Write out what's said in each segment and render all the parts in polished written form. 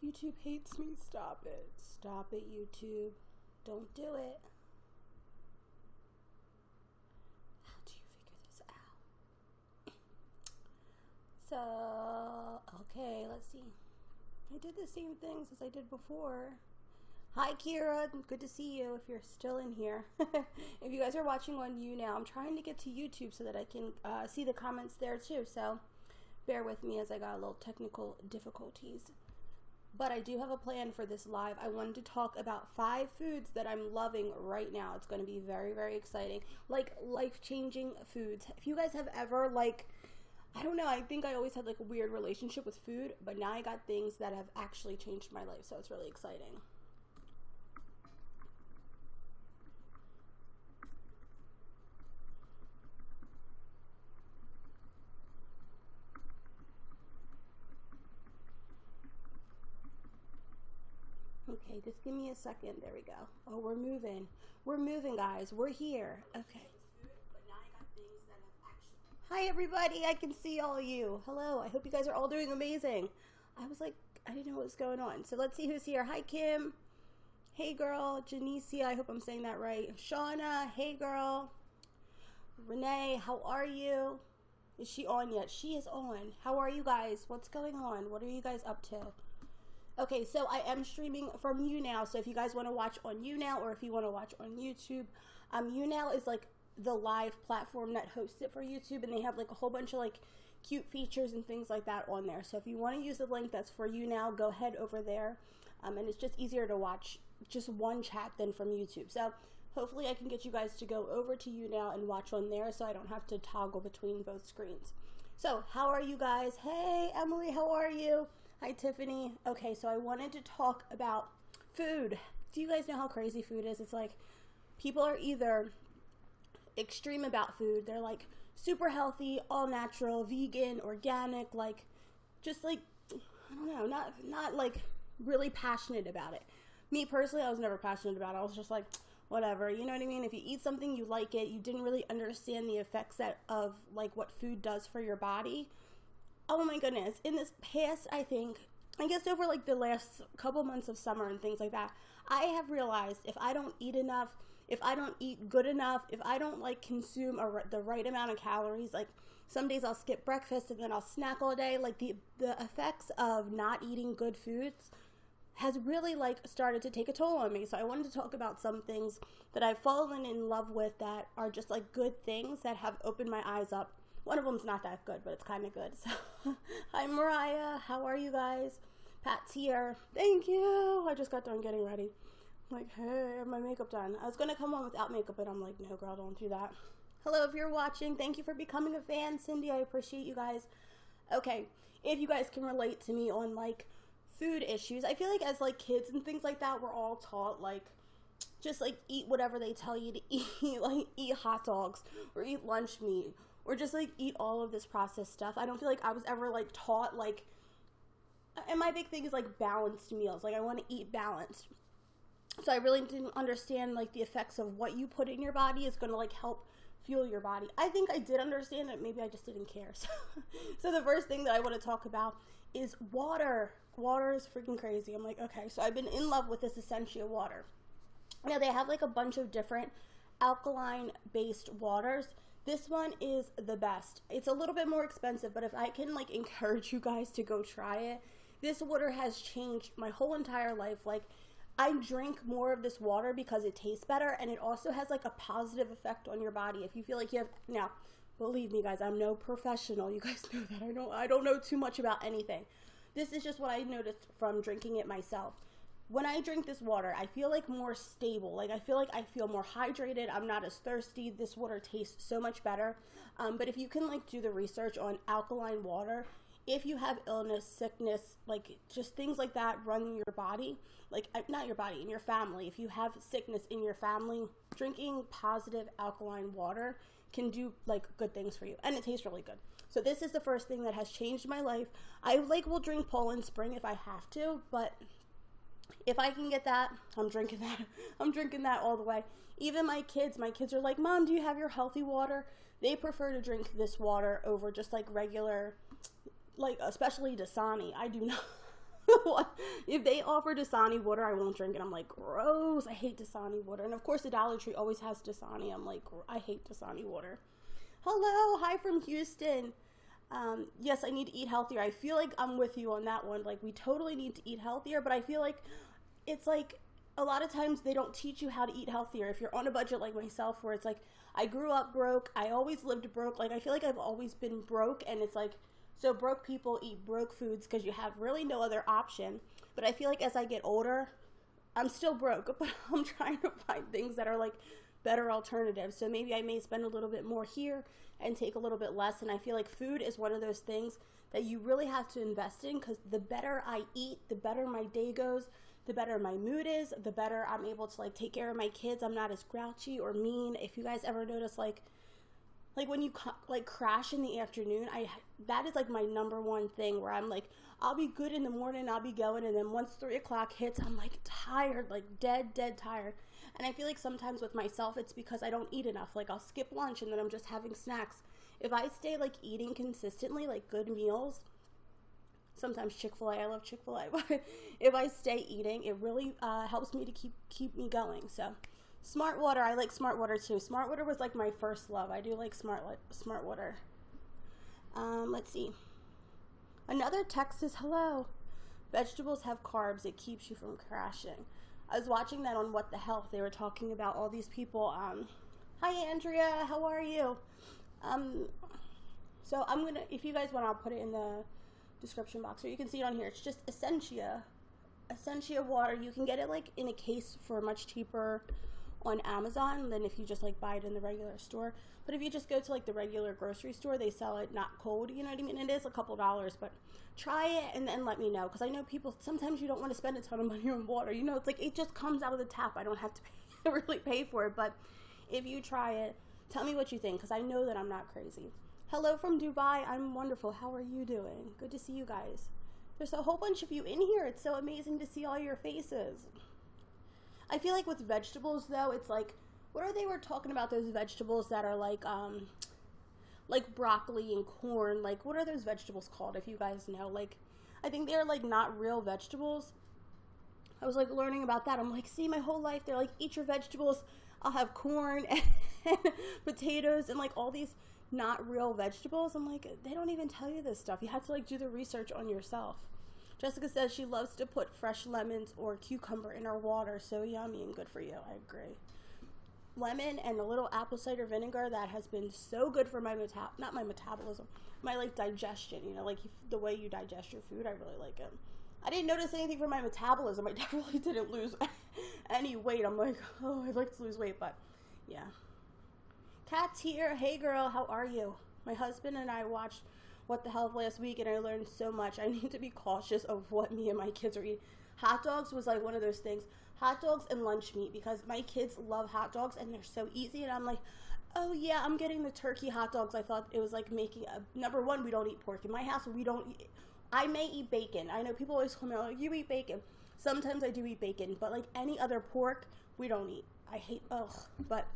YouTube hates me. Stop it. Stop it, YouTube. Don't do it. How do you figure this out? So, okay, let's see. I did the same things as I did before. Hi, Kira. Good to see you if you're still in here. If you guys are watching on YouNow, I'm trying to get to YouTube so that I can see the comments there too. So bear with me as I got a little technical difficulties. But I do have a plan for this live. I wanted to talk about 5 foods that I'm loving right now. It's going to be very, very exciting. Like life-changing foods. If you guys have ever I don't know, I think I always had like a weird relationship with food, but now I got things that have actually changed my life. So it's really exciting. Okay, just give me a second. There we go. Oh, we're moving. We're moving, guys. We're here. Okay. Hi, everybody. I can see all of you. Hello. I hope you guys are all doing amazing. I was like, I didn't know what was going on. So let's see who's here. Hi, Kim. Hey, girl. Janicia. I hope I'm saying that right. Shauna. Hey, girl. Renee. How are you? Is she on yet? She is on. How are you guys? What's going on? What are you guys up to? Okay, so I am streaming from YouNow, so if you guys want to watch on YouNow or if you want to watch on YouTube, YouNow is like the live platform that hosts it for YouTube, and they have like a whole bunch of like cute features and things like that on there. So if you want to use the link that's for YouNow, go ahead over there, and it's just easier to watch just one chat than from YouTube. So hopefully I can get you guys to go over to YouNow and watch on there so I don't have to toggle between both screens. So how are you guys? Hey, Emily, how are you? Hi, Tiffany. Okay, so I wanted to talk about food. Do you guys know how crazy food is? It's like people are either extreme about food. They're like super healthy, all natural, vegan, organic, like just like, I don't know, not like really passionate about it. Me personally, I was never passionate about it. I was just like, whatever, you know what I mean? If you eat something, you like it. You didn't really understand the effects of like what food does for your body. Oh my goodness, in this past, I guess over like the last couple months of summer and things like that, I have realized if I don't eat enough, if I don't eat good enough, if I don't like consume the right amount of calories, like some days I'll skip breakfast and then I'll snack all day, like the effects of not eating good foods has really like started to take a toll on me. So I wanted to talk about some things that I've fallen in love with that are just like good things that have opened my eyes up. One of them's not that good, but it's kind of good. So, hi, Mariah. How are you guys? Pat's here. Thank you. I just got done getting ready. I'm like, hey, I have my makeup done. I was going to come on without makeup, but I'm like, no, girl, don't do that. Hello, if you're watching. Thank you for becoming a fan, Cindy. I appreciate you guys. Okay, if you guys can relate to me on, like, food issues. I feel like as, like, kids and things like that, we're all taught, like, just, like, eat whatever they tell you to eat. Like, eat hot dogs or eat lunch meat. Or just, like, eat all of this processed stuff. I don't feel like I was ever, like, taught, like, and my big thing is, like, balanced meals. Like, I want to eat balanced. So I really didn't understand, like, the effects of what you put in your body is going to, like, help fuel your body. I think I did understand it. Maybe I just didn't care. So the first thing that I want to talk about is water. Water is freaking crazy. I'm like, okay. So I've been in love with this Essentia water. Now, they have, like, a bunch of different alkaline-based waters. This one is the best. It's a little bit more expensive, but if I can like encourage you guys to go try it, this water has changed my whole entire life. Like, I drink more of this water because it tastes better, and it also has like a positive effect on your body. If you feel like you have, now, believe me guys, I'm no professional. You guys know that. I don't know too much about anything. This is just what I noticed from drinking it myself. When I drink this water, I feel like more stable. Like, I feel more hydrated. I'm not as thirsty. This water tastes so much better. But if you can, like, do the research on alkaline water, if you have illness, sickness, like, just things like that run in your body, like, not your body, in your family. If you have sickness in your family, drinking positive alkaline water can do, like, good things for you. And it tastes really good. So this is the first thing that has changed my life. I, like, will drink Poland Spring if I have to, but if I can get that, I'm drinking that. I'm drinking that all the way. Even my kids are like, Mom, do you have your healthy water? They prefer to drink this water over just like regular, like especially Dasani. I do not. If they offer Dasani water, I won't drink it. I'm like, gross. I hate Dasani water. And of course, the Dollar Tree always has Dasani. I'm like, I hate Dasani water. Hello, hi from Houston. Yes, I need to eat healthier. I feel like I'm with you on that one. Like, we totally need to eat healthier, but I feel like it's like a lot of times they don't teach you how to eat healthier. If you're on a budget like myself, where it's like, I grew up broke. I always lived broke. Like, I feel like I've always been broke, and it's like, so broke people eat broke foods because you have really no other option. But I feel like as I get older, I'm still broke, but I'm trying to find things that are like better alternatives. So maybe I may spend a little bit more here and take a little bit less. And I feel like food is one of those things that you really have to invest in, because the better I eat, the better my day goes, the better my mood is, the better I'm able to like take care of my kids. I'm not as grouchy or mean. If you guys ever notice, like when you like crash in the afternoon, that is like my number one thing, where I'm like, I'll be good in the morning, I'll be going, and then once 3 o'clock hits, I'm like tired, like dead tired. And I feel like sometimes with myself, it's because I don't eat enough. Like, I'll skip lunch and then I'm just having snacks. If I stay like eating consistently, like good meals, sometimes Chick-fil-A, I love Chick-fil-A, but if I stay eating, it really helps me to keep me going. So Smart Water, I like Smart Water too. Smart Water was like my first love. I do like Smart Water. Let's see. Another text says, hello. Vegetables have carbs. It keeps you from crashing. I was watching that on What the Health. They were talking about all these people. Hi, Andrea. How are you? So I'm going to, if you guys want, I'll put it in the description box, or you can see it on here. It's just Essentia water. You can get it like in a case for much cheaper on Amazon than if you just like buy it in the regular store. But if you just go to like the regular grocery store, they sell it not cold, you know what I mean? It is a couple dollars, but try it and then let me know, because I know people, sometimes you don't want to spend a ton of money on water, you know, it's like it just comes out of the tap. I don't have to really pay for it, but if you try it, tell me what you think, because I know that I'm not crazy. Hello from Dubai. I'm wonderful. How are you doing? Good to see you guys. There's a whole bunch of you in here. It's so amazing to see all your faces. I feel like with vegetables, though, it's like, what are they were talking about, those vegetables that are like broccoli and corn? Like, what are those vegetables called, if you guys know? Like, I think they're like not real vegetables. I was like learning about that. I'm like, see, my whole life, they're like, eat your vegetables. I'll have corn and potatoes and like all these not real vegetables. I'm like, they don't even tell you this stuff. You have to like do the research on yourself. Jessica says she loves to put fresh lemons or cucumber in her water. So yummy and good for you. I agree. Lemon and a little apple cider vinegar, that has been so good for my not my metabolism, my like digestion, you know, like the way you digest your food. I really like it. I didn't notice anything for my metabolism. I definitely didn't lose any weight. I'm like, oh, I'd like to lose weight, but yeah. Kat's here. Hey girl, how are you? My husband and I watched What the Health last week, and I learned so much. I need to be cautious of what me and my kids are eating. Hot dogs was like one of those things. Hot dogs and lunch meat, because my kids love hot dogs and they're so easy, and I'm like, oh yeah, I'm getting the turkey hot dogs. I thought it was like making number one, we don't eat pork in my house. We don't eat, I may eat bacon. I know people always come out like, you eat bacon. Sometimes I do eat bacon, but like any other pork, we don't eat. I hate, but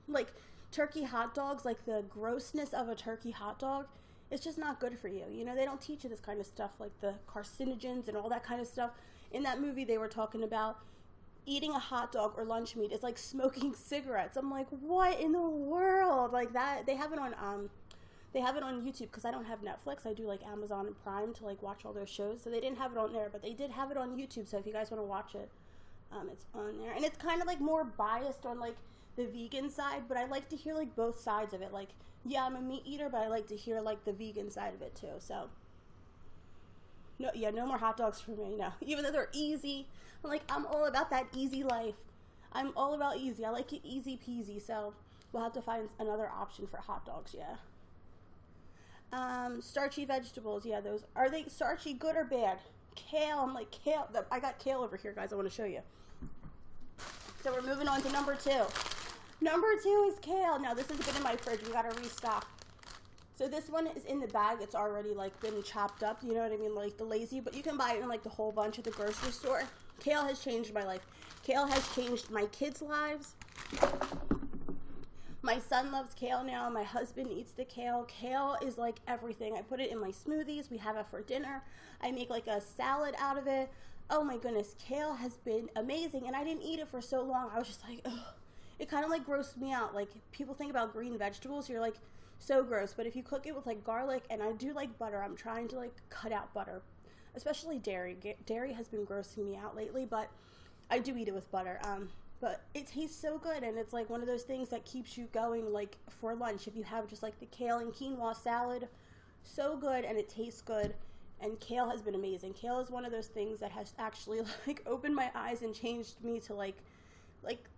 like turkey hot dogs, like the grossness of a turkey hot dog, it's just not good for you. You know, they don't teach you this kind of stuff, like the carcinogens and all that kind of stuff. In that movie, they were talking about eating a hot dog or lunch meat is like smoking cigarettes. I'm like, what in the world? Like that, they have it on YouTube, because I don't have Netflix. I do like Amazon and Prime to like watch all those shows. So they didn't have it on there, but they did have it on YouTube. So if you guys want to watch it, it's on there. And it's kind of like more biased on like the vegan side, but I like to hear like both sides of it. Like, yeah, I'm a meat eater, but I like to hear like the vegan side of it too. So no, yeah, no more hot dogs for me. No, even though they're easy. I'm all about that easy life. I'm all about easy. I like it easy peasy. So we'll have to find another option for hot dogs. Yeah. Starchy vegetables. Yeah, those, are they starchy, good or bad? Kale. I'm like, kale. I got kale over here, guys. I want to show you. So we're moving on to number 2. Number 2 is kale. Now this has been in my fridge. We got to restock. So this one is in the bag. It's already like been chopped up. You know what I mean? Like the lazy, but you can buy it in like the whole bunch at the grocery store. Kale has changed my life. Kale has changed my kids' lives. My son loves kale now. My husband eats the kale. Kale is like everything. I put it in my smoothies. We have it for dinner. I make like a salad out of it. Oh my goodness, kale has been amazing. And I didn't eat it for so long. I was just like, ugh. It kind of like grossed me out. Like, people think about green vegetables, you're like, so gross. But if you cook it with like garlic, and I do like butter, I'm trying to like cut out butter, especially dairy. Dairy has been grossing me out lately, but I do eat it with butter. But it tastes so good, and it's like one of those things that keeps you going like for lunch. If you have just like the kale and quinoa salad, so good, and it tastes good. And kale has been amazing. Kale is one of those things that has actually like opened my eyes and changed me to like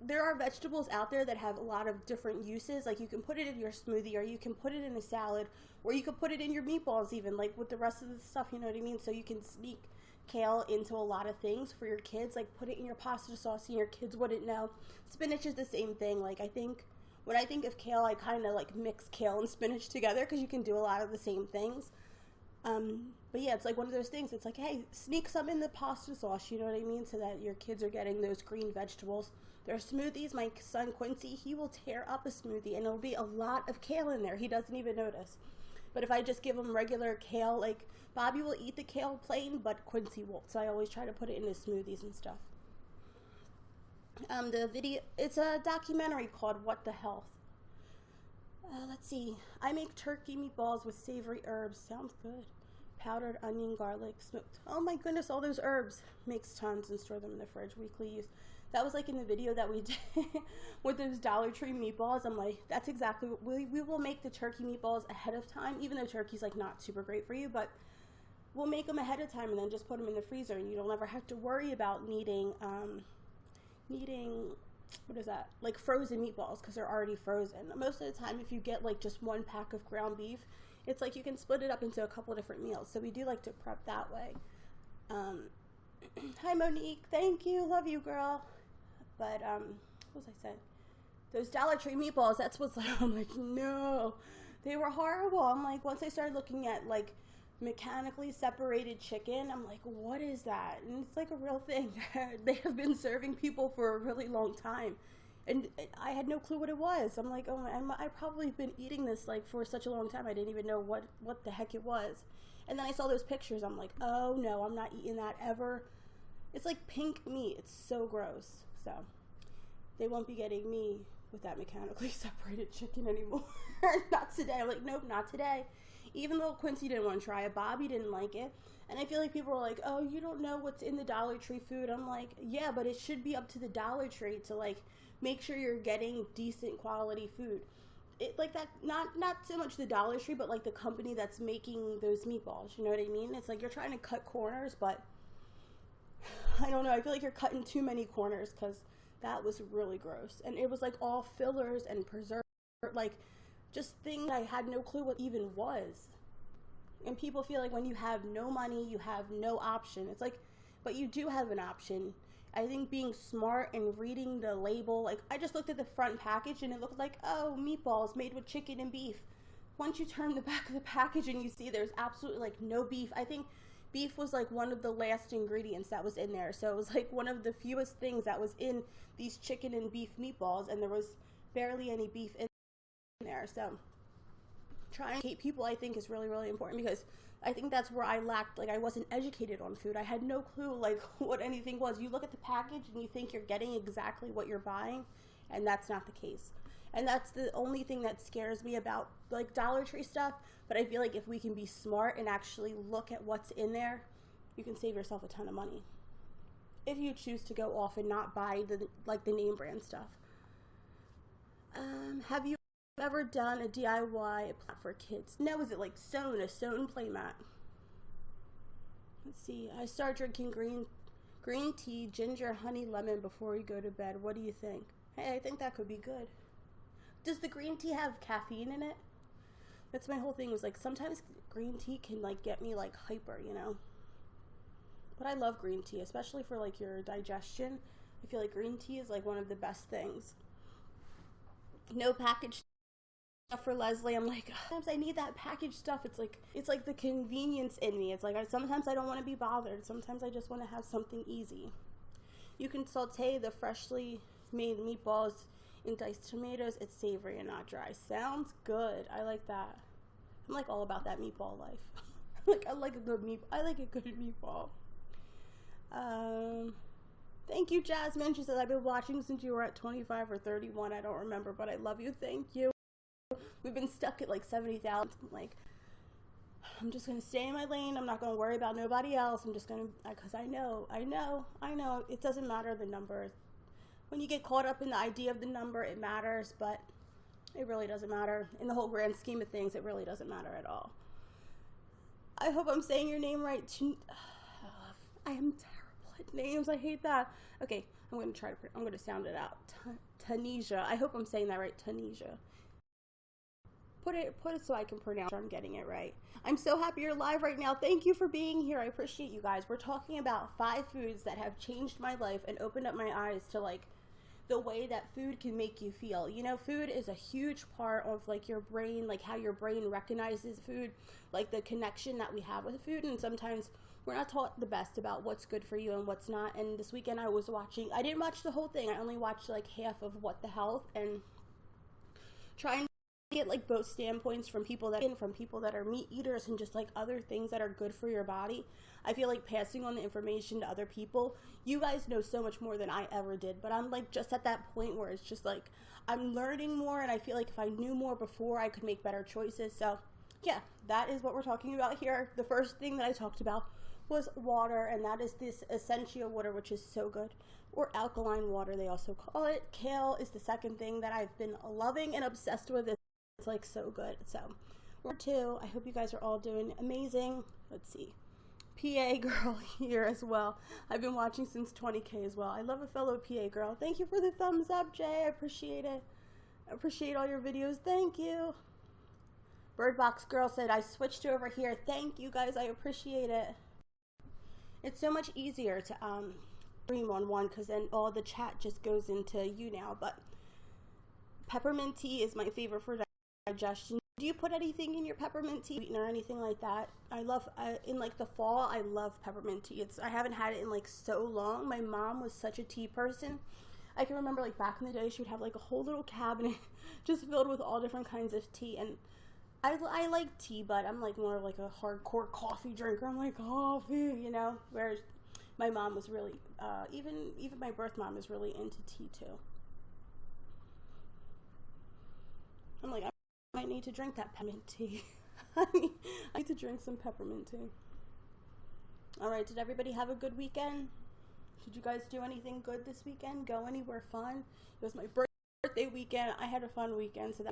there are vegetables out there that have a lot of different uses. Like, you can put it in your smoothie, or you can put it in a salad, or you could put it in your meatballs even, like with the rest of the stuff, you know what I mean? So you can sneak kale into a lot of things for your kids, like put it in your pasta sauce and your kids wouldn't know. Spinach is the same thing. Like, I think when I think of kale, I kind of like mix kale and spinach together because you can do a lot of the same things. But yeah, it's like one of those things. It's like, hey, sneak some in the pasta sauce, you know what I mean, so that your kids are getting those green vegetables. There are smoothies. My son Quincy, he will tear up a smoothie and it'll be a lot of kale in there. He doesn't even notice. But if I just give him regular kale, like Bobby will eat the kale plain, but Quincy won't. So I always try to put it in his smoothies and stuff. The video, it's a documentary called What the Health. Let's see. I make turkey meatballs with savory herbs. Sounds good. Powdered onion, garlic, smoked. Oh my goodness, all those herbs. Makes tons and store them in the fridge. Weekly use. That was like in the video that we did with those Dollar Tree meatballs. I'm like, that's exactly what we will make the turkey meatballs ahead of time, even though turkey's like not super great for you, but we'll make them ahead of time and then just put them in the freezer, and you don't ever have to worry about needing what is that, like frozen meatballs, because they're already frozen. Most of the time, if you get like just one pack of ground beef, it's like you can split it up into a couple different meals. So we do like to prep that way. Hi Monique, thank you, love you girl. But what was I saying? Those Dollar Tree meatballs, that's what's like, I'm like, no, they were horrible. I'm like, once I started looking at like mechanically separated chicken, I'm like, what is that? And it's like a real thing. They have been serving people for a really long time, and I had no clue what it was. I'm like, oh, I've probably been eating this like for such a long time, I didn't even know what the heck it was. And then I saw those pictures, I'm like, oh no, I'm not eating that ever. It's like pink meat, it's so gross. So they won't be getting me with that mechanically separated chicken anymore. Not today. I'm like, nope, not today. Even though Quincy didn't want to try it, Bobby didn't like it. And I feel like people are like, oh, you don't know what's in the Dollar Tree food. I'm like, yeah, but it should be up to the Dollar Tree to like make sure you're getting decent quality food. It like that, not so much the Dollar Tree, but like the company that's making those meatballs. You know what I mean? It's like you're trying to cut corners, but I don't know. I feel like you're cutting too many corners, because that was really gross. And it was like all fillers and preservatives, like just things I had no clue what even was. And people feel like when you have no money, you have no option. It's like, but you do have an option. I think being smart and reading the label, like I just looked at the front package and it looked like, oh, meatballs made with chicken and beef. Once you turn the back of the package and you see there's absolutely like no beef. I think beef was like one of the last ingredients that was in there. So it was like one of the fewest things that was in these chicken and beef meatballs, and there was barely any beef in there. So trying to educate people, I think, is really, really important, because I think that's where I lacked. Like, I wasn't educated on food. I had no clue like what anything was. You look at the package and you think you're getting exactly what you're buying, and that's not the case. And that's the only thing that scares me about like Dollar Tree stuff. But I feel like if we can be smart and actually look at what's in there, you can save yourself a ton of money if you choose to go off and not buy the name brand stuff. Have you ever done a DIY plat for kids? No, is it like a sewn play mat? Let's see. I start drinking green tea, ginger, honey, lemon before we go to bed. What do you think? Hey, I think that could be good. Does the green tea have caffeine in it? That's my whole thing, was like sometimes green tea can like get me like hyper, you know? But I love green tea, especially for like your digestion. I feel like green tea is like one of the best things. No packaged stuff for Leslie. I'm like, sometimes I need that packaged stuff. It's like the convenience in me. It's like sometimes I don't want to be bothered. Sometimes I just want to have something easy. You can saute the freshly made meatballs In diced tomatoes, it's savory and not dry. Sounds good. I like that. I'm like all about that meatball life. I like a good meatball. Thank you, Jasmine. She says, I've been watching since you were at 25 or 31. I don't remember, but I love you. Thank you. We've been stuck at like 70,000. Like, I'm just going to stay in my lane. I'm not going to worry about nobody else. I'm just going to, because I know. It doesn't matter the number. When you get caught up in the idea of the number, it matters, but it really doesn't matter. In the whole grand scheme of things, it really doesn't matter at all. I hope I'm saying your name right. I am terrible at names. I hate that. Okay, I'm going to sound it out. Tanisha. I hope I'm saying that right. Tanisha. Put it so I can pronounce it. I'm getting it right. I'm so happy you're live right now. Thank you for being here. I appreciate you guys. We're talking about 5 foods that have changed my life and opened up my eyes to like the way that food can make you feel. You know, food is a huge part of like your brain, like how your brain recognizes food, like the connection that we have with food. And sometimes we're not taught the best about what's good for you and what's not. And this weekend I didn't watch the whole thing. I only watched like half of What the Health and trying to get like both standpoints from people that are meat eaters and just like other things that are good for your body. I feel like passing on the information to other people. You guys know so much more than I ever did, but I'm like just at that point where it's just like I'm learning more, and I feel like if I knew more before, I could make better choices. So yeah, that is what we're talking about here. The first thing that I talked about was water, and that is this essential water, which is so good, or alkaline water they also call it. Kale is the second thing that I've been loving and obsessed with. It's like so good. So we're 2. I hope you guys are all doing amazing. Let's see. PA girl here as well. I've been watching since 20K as well. I love a fellow PA girl. Thank you for the thumbs up, Jay. I appreciate it. I appreciate all your videos. Thank you. Birdbox girl said, I switched over here. Thank you guys. I appreciate it. It's so much easier to stream on one because then all the chat just goes into YouNow. But peppermint tea is my favorite for digestion. Do you put anything in your peppermint tea or anything like that? I love, in like the fall, I love peppermint tea. I haven't had it in like so long. My mom was such a tea person. I can remember like back in the day, she would have like a whole little cabinet just filled with all different kinds of tea. And I like tea, but I'm like more like a hardcore coffee drinker. I'm like coffee, you know, whereas my mom was really, even my birth mom is really into tea too. I'm like, I might need to drink that peppermint tea. I need to drink some peppermint tea. All right, did everybody have a good weekend? Did you guys do anything good this weekend? Go anywhere fun? It was my birthday weekend. I had a fun weekend, so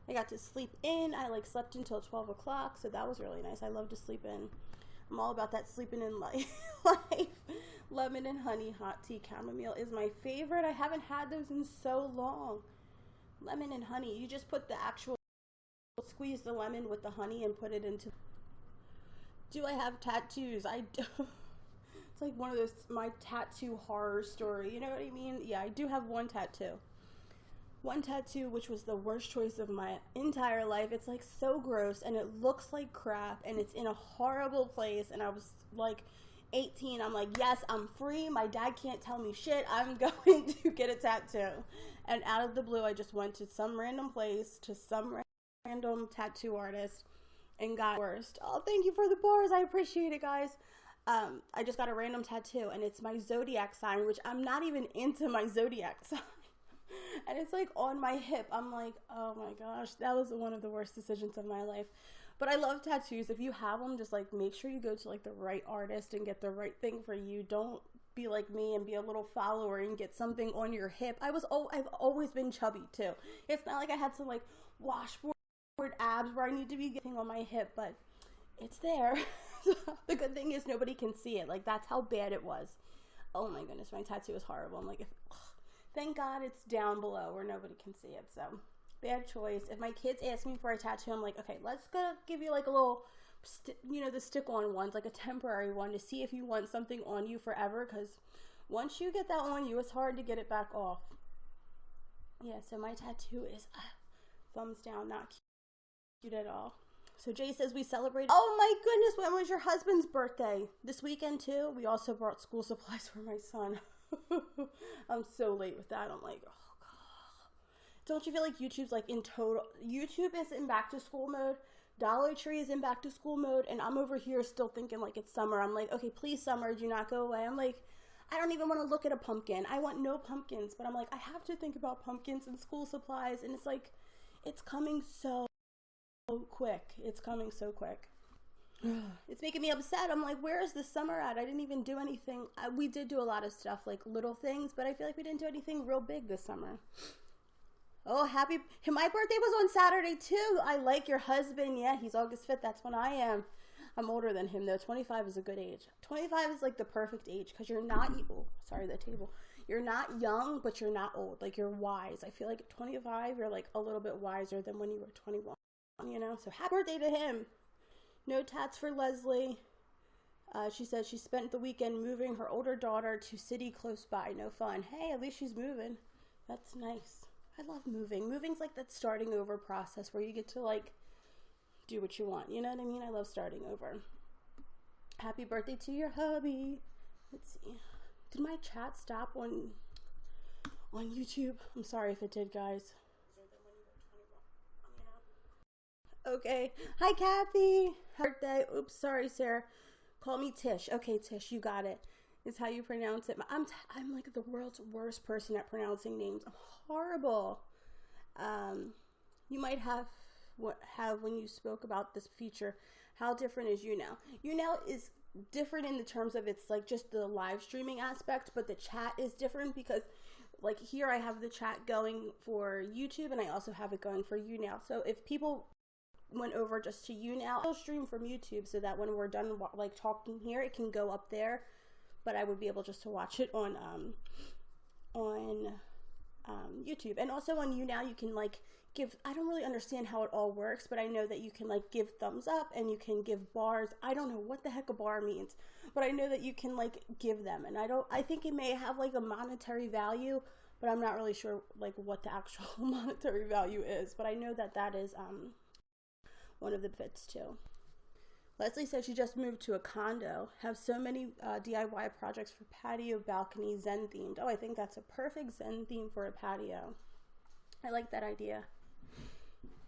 I got to sleep in. I like slept until 12 o'clock, so that was really nice. I love to sleep in. I'm all about that sleeping in life. Lemon and honey hot tea chamomile is my favorite. I haven't had those in so long. Lemon and honey. You just put the actual, squeeze the lemon with the honey and put it into. Do I have tattoos? I do. It's like one of those, my tattoo horror story. You know what I mean? Yeah, I do have one tattoo. One tattoo, which was the worst choice of my entire life. It's like so gross and it looks like crap and it's in a horrible place. And I was like 18. I'm like, yes, I'm free. My dad can't tell me shit. I'm going to get a tattoo. And out of the blue, I just went to some random place, to some random tattoo artist, and got worst. Oh, thank you for the bars. I appreciate it, guys. I just got a random tattoo, and it's my zodiac sign, which I'm not even into my zodiac sign. And it's like on my hip. I'm like, oh my gosh, that was one of the worst decisions of my life. But I love tattoos. If you have them, just like make sure you go to like the right artist and get the right thing for you. Don't be like me and be a little follower and get something on your hip. I've always been chubby too. It's not like I had some like washboard abs where I need to be getting on my hip, but it's there. The good thing is nobody can see it. Like that's how bad it was. Oh my goodness, my tattoo is horrible. I'm like, thank God it's down below where nobody can see it. So bad choice. If my kids ask me for a tattoo, I'm like, okay, let's go give you like a little, the stick-on ones, like a temporary one to see if you want something on you forever, because once you get that on you, it's hard to get it back off. Yeah, so my tattoo is thumbs down, not cute at all. So Jay says we celebrated. Oh my goodness, when was your husband's birthday? This weekend too? We also brought school supplies for my son. I'm so late with that. I'm like, oh God. Don't you feel like YouTube's like in total, YouTube is in back to school mode, Dollar Tree is in back to school mode, and I'm over here still thinking like it's summer. I'm like, okay, please summer, do not go away. I'm like, I don't even want to look at a pumpkin. I want no pumpkins, but I'm like, I have to think about pumpkins and school supplies, and it's like, it's coming so quick. It's coming so quick. It's making me upset. I'm like, where is the summer at? I didn't even do anything. We did do a lot of stuff, like little things, but I feel like we didn't do anything real big this summer. Oh, my birthday was on Saturday too. I like your husband. Yeah, he's August 5th. That's when I am. I'm older than him though. 25 is a good age. 25 is like the perfect age because you're not, oh, sorry, the table. You're not young, but you're not old. Like you're wise. I feel like at 25, you're like a little bit wiser than when you were 21, you know? So happy birthday to him. No tats for Leslie. She said she spent the weekend moving her older daughter to city close by. No fun. Hey, at least she's moving. That's nice. I love moving. Moving's like that starting over process where you get to like do what you want. You know what I mean? I love starting over. Happy birthday to your hubby. Let's see. Did my chat stop on YouTube? I'm sorry if it did, guys. Okay. Hi, Kathy. Birthday. Oops, sorry, Sarah. Call me Tish. Okay, Tish, you got it. Is how you pronounce it. I'm like the world's worst person at pronouncing names. I'm horrible. You might have when you spoke about this feature. How different is YouNow? YouNow is different in the terms of it's like just the live streaming aspect, but the chat is different because like here I have the chat going for YouTube and I also have it going for YouNow. So if people went over just to YouNow, I'll stream from YouTube so that when we're done like talking here, it can go up there. But I would be able just to watch it on YouTube. And also on YouNow, you can like give, I don't really understand how it all works, but I know that you can like give thumbs up and you can give bars. I don't know what the heck a bar means, but I know that you can like give them. And I think it may have like a monetary value, but I'm not really sure like what the actual monetary value is. But I know that that is one of the benefits too. Leslie said she just moved to a condo, have so many DIY projects for patio, balcony, Zen themed. Oh, I think that's a perfect Zen theme for a patio. I like that idea.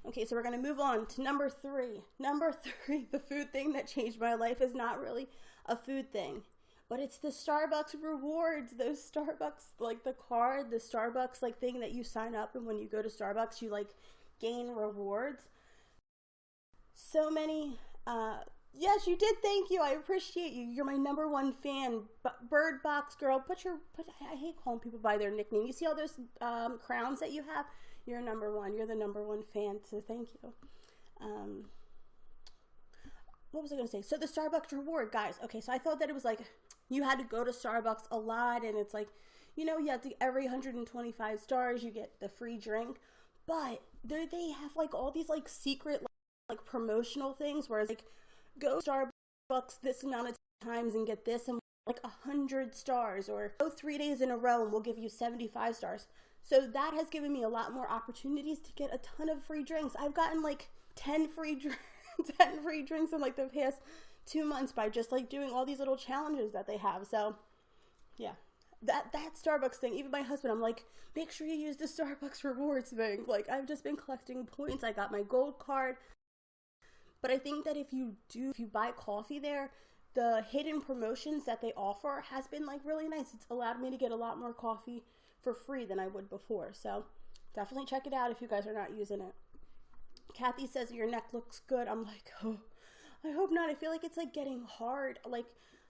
Okay, so we're going to move on to number 3. Number 3, the food thing that changed my life is not really a food thing, but it's the Starbucks rewards. Those Starbucks, like the card, the Starbucks like thing that you sign up and when you go to Starbucks, you like gain rewards. So many, yes, you did. Thank you. I appreciate you. You're my number 1 fan. Bird Box Girl. I hate calling people by their nickname. You see all those crowns that you have? You're number 1. You're the number 1 fan. So thank you. What was I going to say? So the Starbucks reward, guys. Okay, so I thought that it was like you had to go to Starbucks a lot. And it's like, you know, you have to, every 125 stars, you get the free drink. But they have like all these like secret like promotional things where it's like, go Starbucks this amount of times and get this and like 100 stars, or go 3 days in a row and we'll give you 75 stars. So that has given me a lot more opportunities to get a ton of free drinks. I've gotten like 10 free drinks in like the past 2 months by just like doing all these little challenges that they have. So yeah, that Starbucks thing, even my husband, I'm like, make sure you use the Starbucks rewards thing. Like I've just been collecting points. I got my gold card. But I think that if you buy coffee there, the hidden promotions that they offer has been like really nice. It's allowed me to get a lot more coffee for free than I would before. So definitely check it out if you guys are not using it. Kathy says your neck looks good. I'm like, oh, I hope not. I feel like it's like getting hard. Like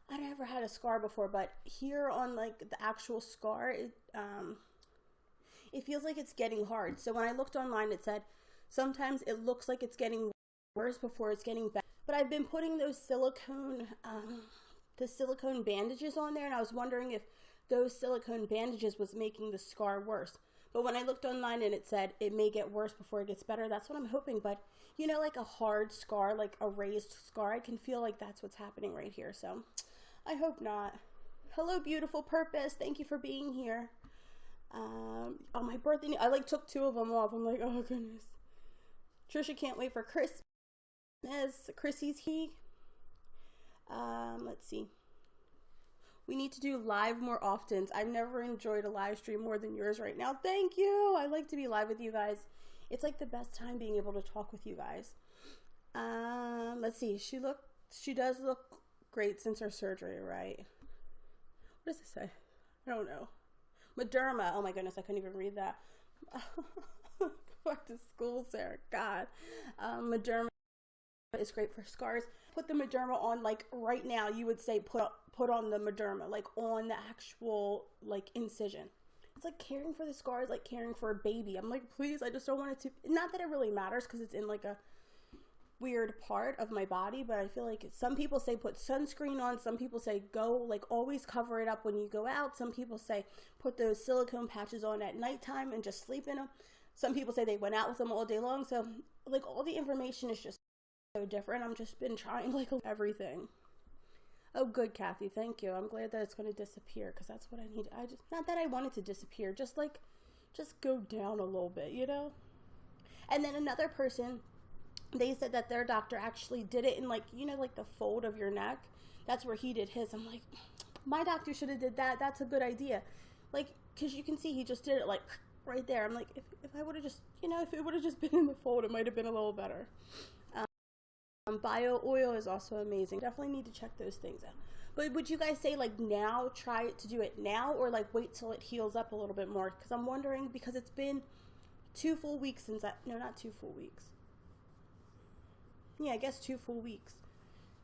I never had a scar before, but here on like the actual scar, it feels like it's getting hard. So when I looked online, it said sometimes it looks like it's getting worse before it's getting better. But I've been putting those silicone bandages on there, and I was wondering if those silicone bandages was making the scar worse. But when I looked online and it said it may get worse before it gets better, that's what I'm hoping. But you know, like a hard scar, like a raised scar, I can feel like that's what's happening right here. So I hope not. Hello, beautiful Purpose. Thank you for being here. On my birthday, I like took 2 of them off. I'm like, oh goodness. Trisha can't wait for Christmas. Chrissy's he. Let's see. We need to do live more often. I've never enjoyed a live stream more than yours right now. Thank you. I like to be live with you guys. It's like the best time being able to talk with you guys. Let's see. She does look great since her surgery, right? What does it say? I don't know. Mederma. Oh my goodness, I couldn't even read that. Go back to school, Sarah. God. Mederma is great for scars. Put the Mederma on, like right now, you would say put on the Mederma, like on the actual like incision. It's like caring for the scars, like caring for a baby. I'm like, please, I just don't want it to, not that it really matters because it's in like a weird part of my body, but I feel like some people say put sunscreen on, some people say go, like always cover it up when you go out. Some people say put those silicone patches on at nighttime and just sleep in them. Some people say they went out with them all day long. So like all the information is just so different. I'm just been trying like everything. Oh, good, Kathy. Thank you. I'm glad that it's going to disappear because that's what I need. I just, not that I want it to disappear, just go down a little bit, you know? And then another person, they said that their doctor actually did it in like, you know, like the fold of your neck. That's where he did his. I'm like, my doctor should have did that. That's a good idea. Like, because you can see he just did it like right there. I'm like, if I would have just, you know, if it would have just been in the fold, it might have been a little better. Bio oil is also amazing. Definitely need to check those things out. But would you guys say like now, try to do it now, or like wait till it heals up a little bit more? Because I'm wondering, because it's been 2 full weeks since no, not 2 full weeks. Yeah, I guess 2 full weeks.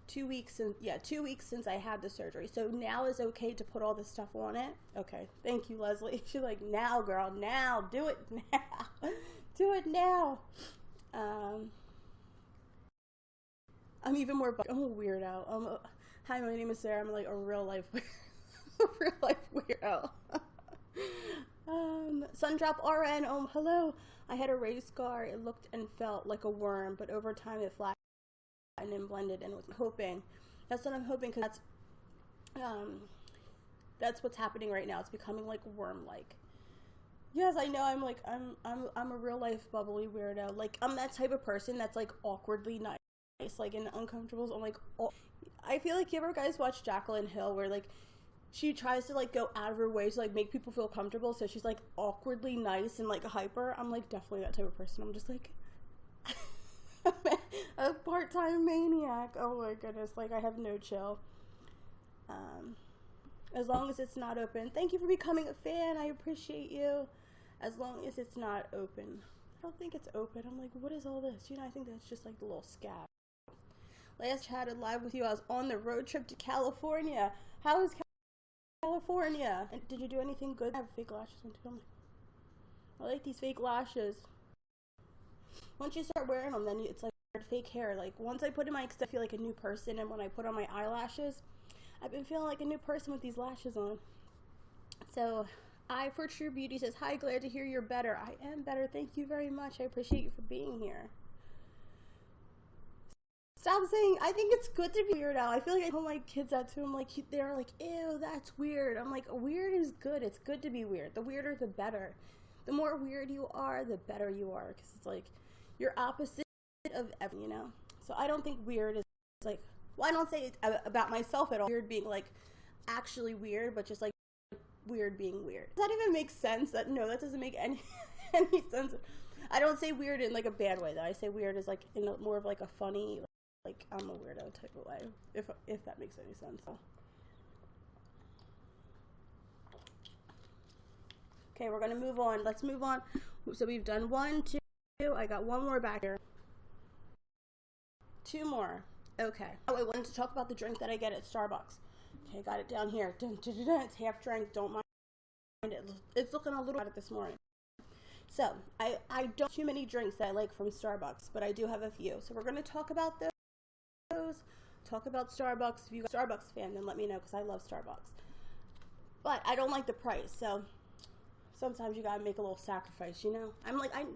2 weeks and 2 weeks since I had the surgery. So now is okay to put all this stuff on it. Okay, thank you, Leslie. She's like, now, girl, now, do it now, do it now. I'm even more. I'm a weirdo. Hi, my name is Sarah. I'm like a real life weirdo. Sundrop RN. Hello. I had a raised scar. It looked and felt like a worm, but over time it flattened and blended. And was hoping. That's what I'm hoping, because that's what's happening right now. It's becoming like worm-like. Yes, I know. I'm a real life bubbly weirdo. Like I'm that type of person that's like awkwardly nice. Like in uncomfortables. I'm like, I feel like, you ever guys watch Jaclyn Hill, where like she tries to like go out of her way to like make people feel comfortable, so she's like awkwardly nice and like hyper. I'm like definitely that type of person. I'm just like a part-time maniac. Oh my goodness, like I have no chill. As long as it's not open. Thank you for becoming a fan. I appreciate you. As long as it's not open. I don't think it's open. I'm like, what is all this? You know, I think that's just like the little scab. Last chatted live with you, I was on the road trip to California. How is California? And did you do anything good? I have fake lashes on too. I like these fake lashes. Once you start wearing them, then it's like fake hair. Like once I put in my, I feel like a new person, and when I put on my eyelashes, I've been feeling like a new person with these lashes on. So, I for True Beauty says, hi, glad to hear you're better. I am better. Thank you very much. I appreciate you for being here. Stop saying, I think it's good to be weird out. I feel like I tell my kids that too. I'm like, they're like, ew, that's weird. I'm like, weird is good. It's good to be weird. The weirder, the better. The more weird you are, the better you are. Because it's like, you're opposite of everything, you know? So I don't think weird is like, well, I don't say it about myself at all. Weird being like, actually weird, but just like, weird being weird. Does that even make sense? No, that doesn't make any sense. I don't say weird in like a bad way though. I say weird as like in more of like a funny, like I'm a weirdo type of way, if that makes any sense. Okay, we're gonna move on. Let's move on. So we've done 1, 2. I got one more back here. 2 more. Okay. Oh, I wanted to talk about the drink that I get at Starbucks. Okay, got it down here. Dun, dun, dun, dun. It's half drink. Don't mind it. It's looking a little at it this morning. So I don't too many drinks that I like from Starbucks, but I do have a few. So we're gonna talk about those. Talk about Starbucks. If you're a Starbucks fan, then let me know, because I love Starbucks. But I don't like the price, so sometimes you gotta make a little sacrifice, you know?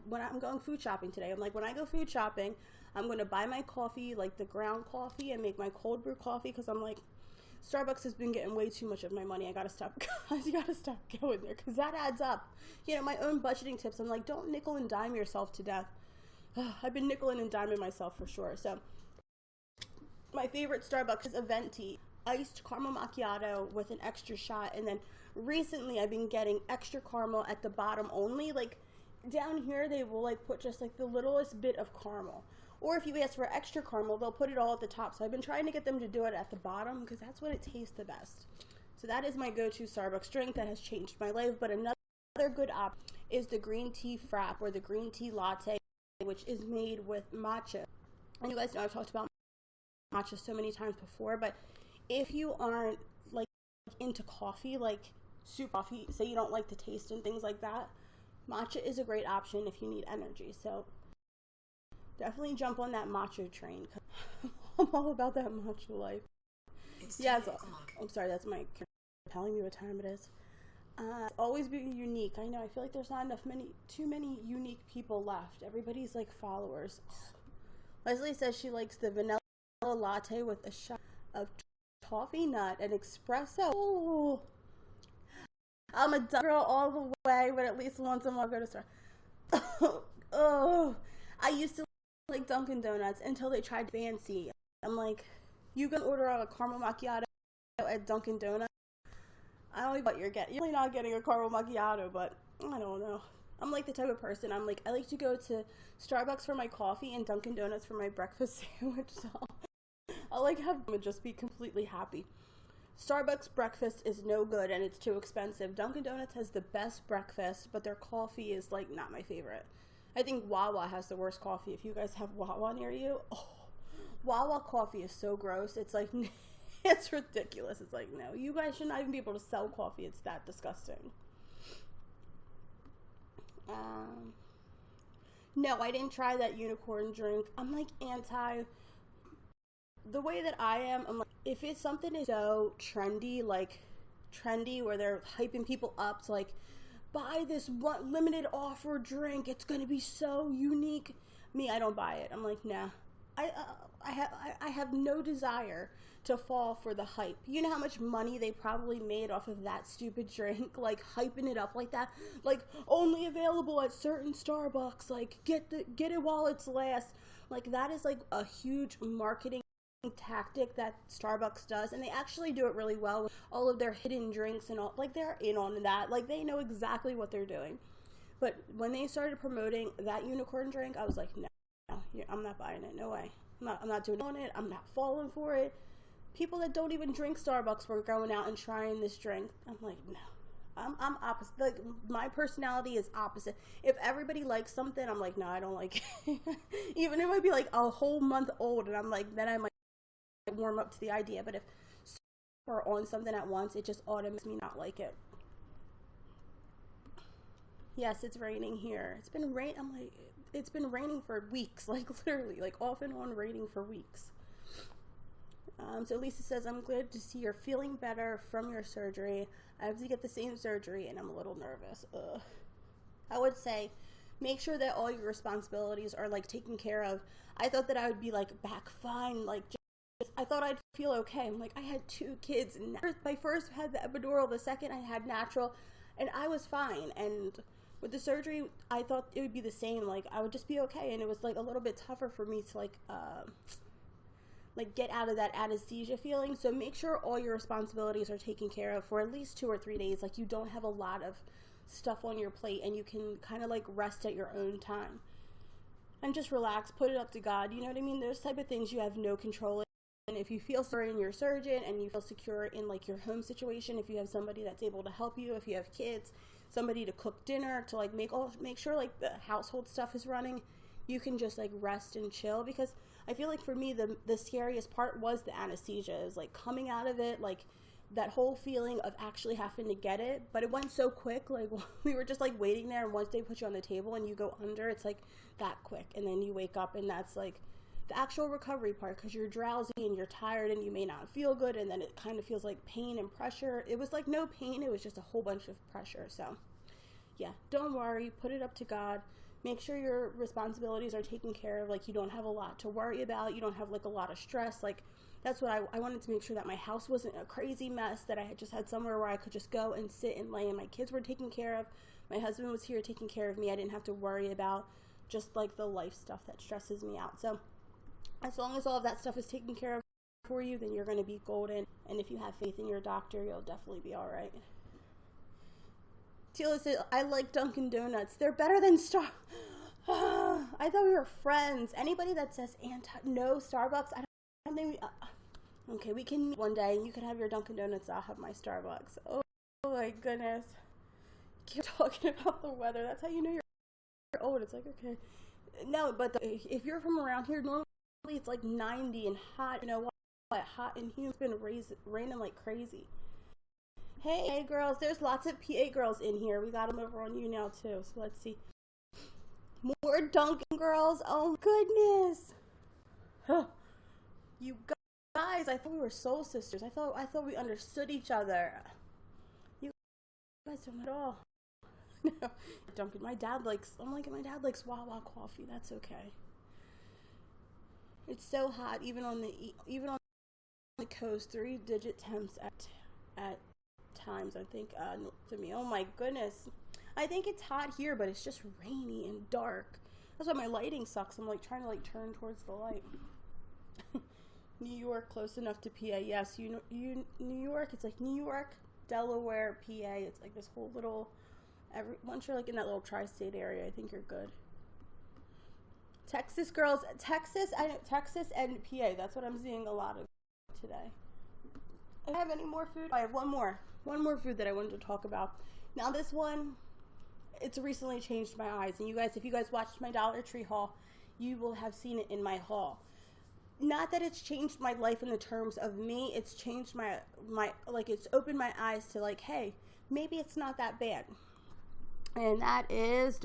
When I'm going food shopping today, I'm like, when I go food shopping, I'm gonna buy my coffee, like the ground coffee, and make my cold brew coffee, because I'm like, Starbucks has been getting way too much of my money. I gotta stop. You gotta stop going there, because that adds up. You know, my own budgeting tips. I'm like, don't nickel and dime yourself to death. I've been nickeling and diming myself for sure. So my favorite Starbucks is a venti. iced caramel macchiato with an extra shot, and then recently I've been getting extra caramel at the bottom only. Like down here they will like put just like the littlest bit of caramel, or if you ask for extra caramel they'll put it all at the top. So I've been trying to get them to do it at the bottom because that's what it tastes the best. So that is my go-to Starbucks drink that has changed my life. But another good option is the green tea frap or the green tea latte, which is made with matcha. And you guys know I've talked about matcha so many times before, but if you aren't like into coffee, like super coffee, say you don't like the taste and things like that, matcha is a great option if you need energy. So definitely jump on that matcha train. I'm all about that matcha life. Yeah, I'm sorry, that's my telling me what time it is. Always be unique. I know, I feel like there's not too many unique people left. Everybody's like followers. Leslie says she likes the vanilla latte with a shot of toffee nut and espresso. Oh, I'm a girl all the way, but at least once a month I go to Starbucks. Oh, I used to like Dunkin' Donuts until they tried fancy. I'm like, you can order a caramel macchiato at Dunkin' Donuts. I don't know what you're getting. You're really not getting a caramel macchiato, but I don't know. I'm like the type of person, I like to go to Starbucks for my coffee and Dunkin' Donuts for my breakfast sandwich. So I'll like have them and just be completely happy. Starbucks breakfast is no good and it's too expensive. Dunkin' Donuts has the best breakfast, but their coffee is like not my favorite. I think Wawa has the worst coffee. If you guys have Wawa near you, Wawa coffee is so gross. It's like, it's ridiculous. It's like, no, you guys should not even be able to sell coffee. It's that disgusting. No, I didn't try that unicorn drink. I'm like anti, the way that I am, I'm like, if it's something is so trendy, like trendy where they're hyping people up to like, buy this one limited offer drink, it's going to be so unique. Me, I don't buy it. I'm like, nah. I have no desire to fall for the hype. You know how much money they probably made off of that stupid drink, like hyping it up like that, like only available at certain Starbucks, like get it while it's last. Like that is like a huge marketing tactic that Starbucks does, and they actually do it really well with all of their hidden drinks and all. Like they're in on that, like they know exactly what they're doing. But when they started promoting that unicorn drink, I was like, no, I'm not buying it. No way. I'm not doing it. I'm not falling for it. People that don't even drink Starbucks were going out and trying this drink. I'm like, no. I'm opposite. Like my personality is opposite. If everybody likes something, I'm like, no, I don't like it. Even it might be like a whole month old, and I'm like, then I might warm up to the idea. But if we're on something at once, it just automatically makes me not like it. Yes, it's raining here. It's been rain. I'm like, it's been raining for weeks, like literally, like off and on raining for weeks. So Lisa says, I'm glad to see you're feeling better from your surgery. I have to get the same surgery and I'm a little nervous. I would say make sure that all your responsibilities are like taken care of. I thought that I would be like back fine, like I thought I'd feel okay. I'm like, I had 2 kids, and my first had the epidural, the second I had natural, and I was fine. And with the surgery, I thought it would be the same. Like I would just be okay, and it was like a little bit tougher for me to like get out of that anesthesia feeling. So make sure all your responsibilities are taken care of for at least 2 or 3 days. Like you don't have a lot of stuff on your plate, and you can kind of like rest at your own time and just relax, put it up to God. You know what I mean? Those type of things you have no control in. And if you feel secure in your surgeon and you feel secure in like your home situation, if you have somebody that's able to help you, if you have kids, somebody to cook dinner, to like make sure like the household stuff is running, you can just like rest and chill. Because I feel like for me the scariest part was the anesthesia. It was like coming out of it, like that whole feeling of actually having to get it. But it went so quick. Like we were just like waiting there, and once they put you on the table and you go under, it's like that quick, and then you wake up, and that's like the actual recovery part, because you're drowsy and you're tired and you may not feel good, and then it kind of feels like pain and pressure. It was like no pain, it was just a whole bunch of pressure. So yeah, don't worry, put it up to God. Make sure your responsibilities are taken care of. Like you don't have a lot to worry about, you don't have like a lot of stress. Like that's what I wanted to make sure, that my house wasn't a crazy mess, that I had just had somewhere where I could just go and sit and lay, and my kids were taken care of, my husband was here taking care of me. I didn't have to worry about just like the life stuff that stresses me out. So as long as all of that stuff is taken care of, for you, then you're going to be golden. And if you have faith in your doctor, you'll definitely be all right. Tila says, I like Dunkin' Donuts. They're better than I thought we were friends. Anybody that says no Starbucks, I don't think we... okay, we can meet one day and you can have your Dunkin' Donuts. I'll have my Starbucks. Oh my goodness. Keep talking about the weather. That's how you know you're old. It's like, okay. No, but if you're from around here, normally it's like 90 and hot. You know what? Hot and humid. It's been raining like crazy. Hey girls, there's lots of PA girls in here. We got them over on YouNow too. So let's see. More Dunkin' girls. Oh goodness. Huh. You guys, I thought we were soul sisters. I thought we understood each other. You guys don't at all. No. Dunkin'. My dad likes Wawa coffee. That's okay. It's so hot, even on the coast. 3-digit temps at times, I think, to me. Oh my goodness. I think it's hot here, but it's just rainy and dark. That's why my lighting sucks. I'm like trying to turn towards the light. New York, close enough to PA. Yes, you New York. It's like New York, Delaware, PA. It's like this whole little. Once you're like in that little tri-state area, I think you're good. Texas girls, Texas and PA. That's what I'm seeing a lot of today. Do I have any more food? I have one more food that I wanted to talk about. Now this one, it's recently changed my eyes. And you guys, if you guys watched my Dollar Tree haul, you will have seen it in my haul. Not that it's changed my life in the terms of me. It's changed my like, it's opened my eyes to like, hey, maybe it's not that bad. And that is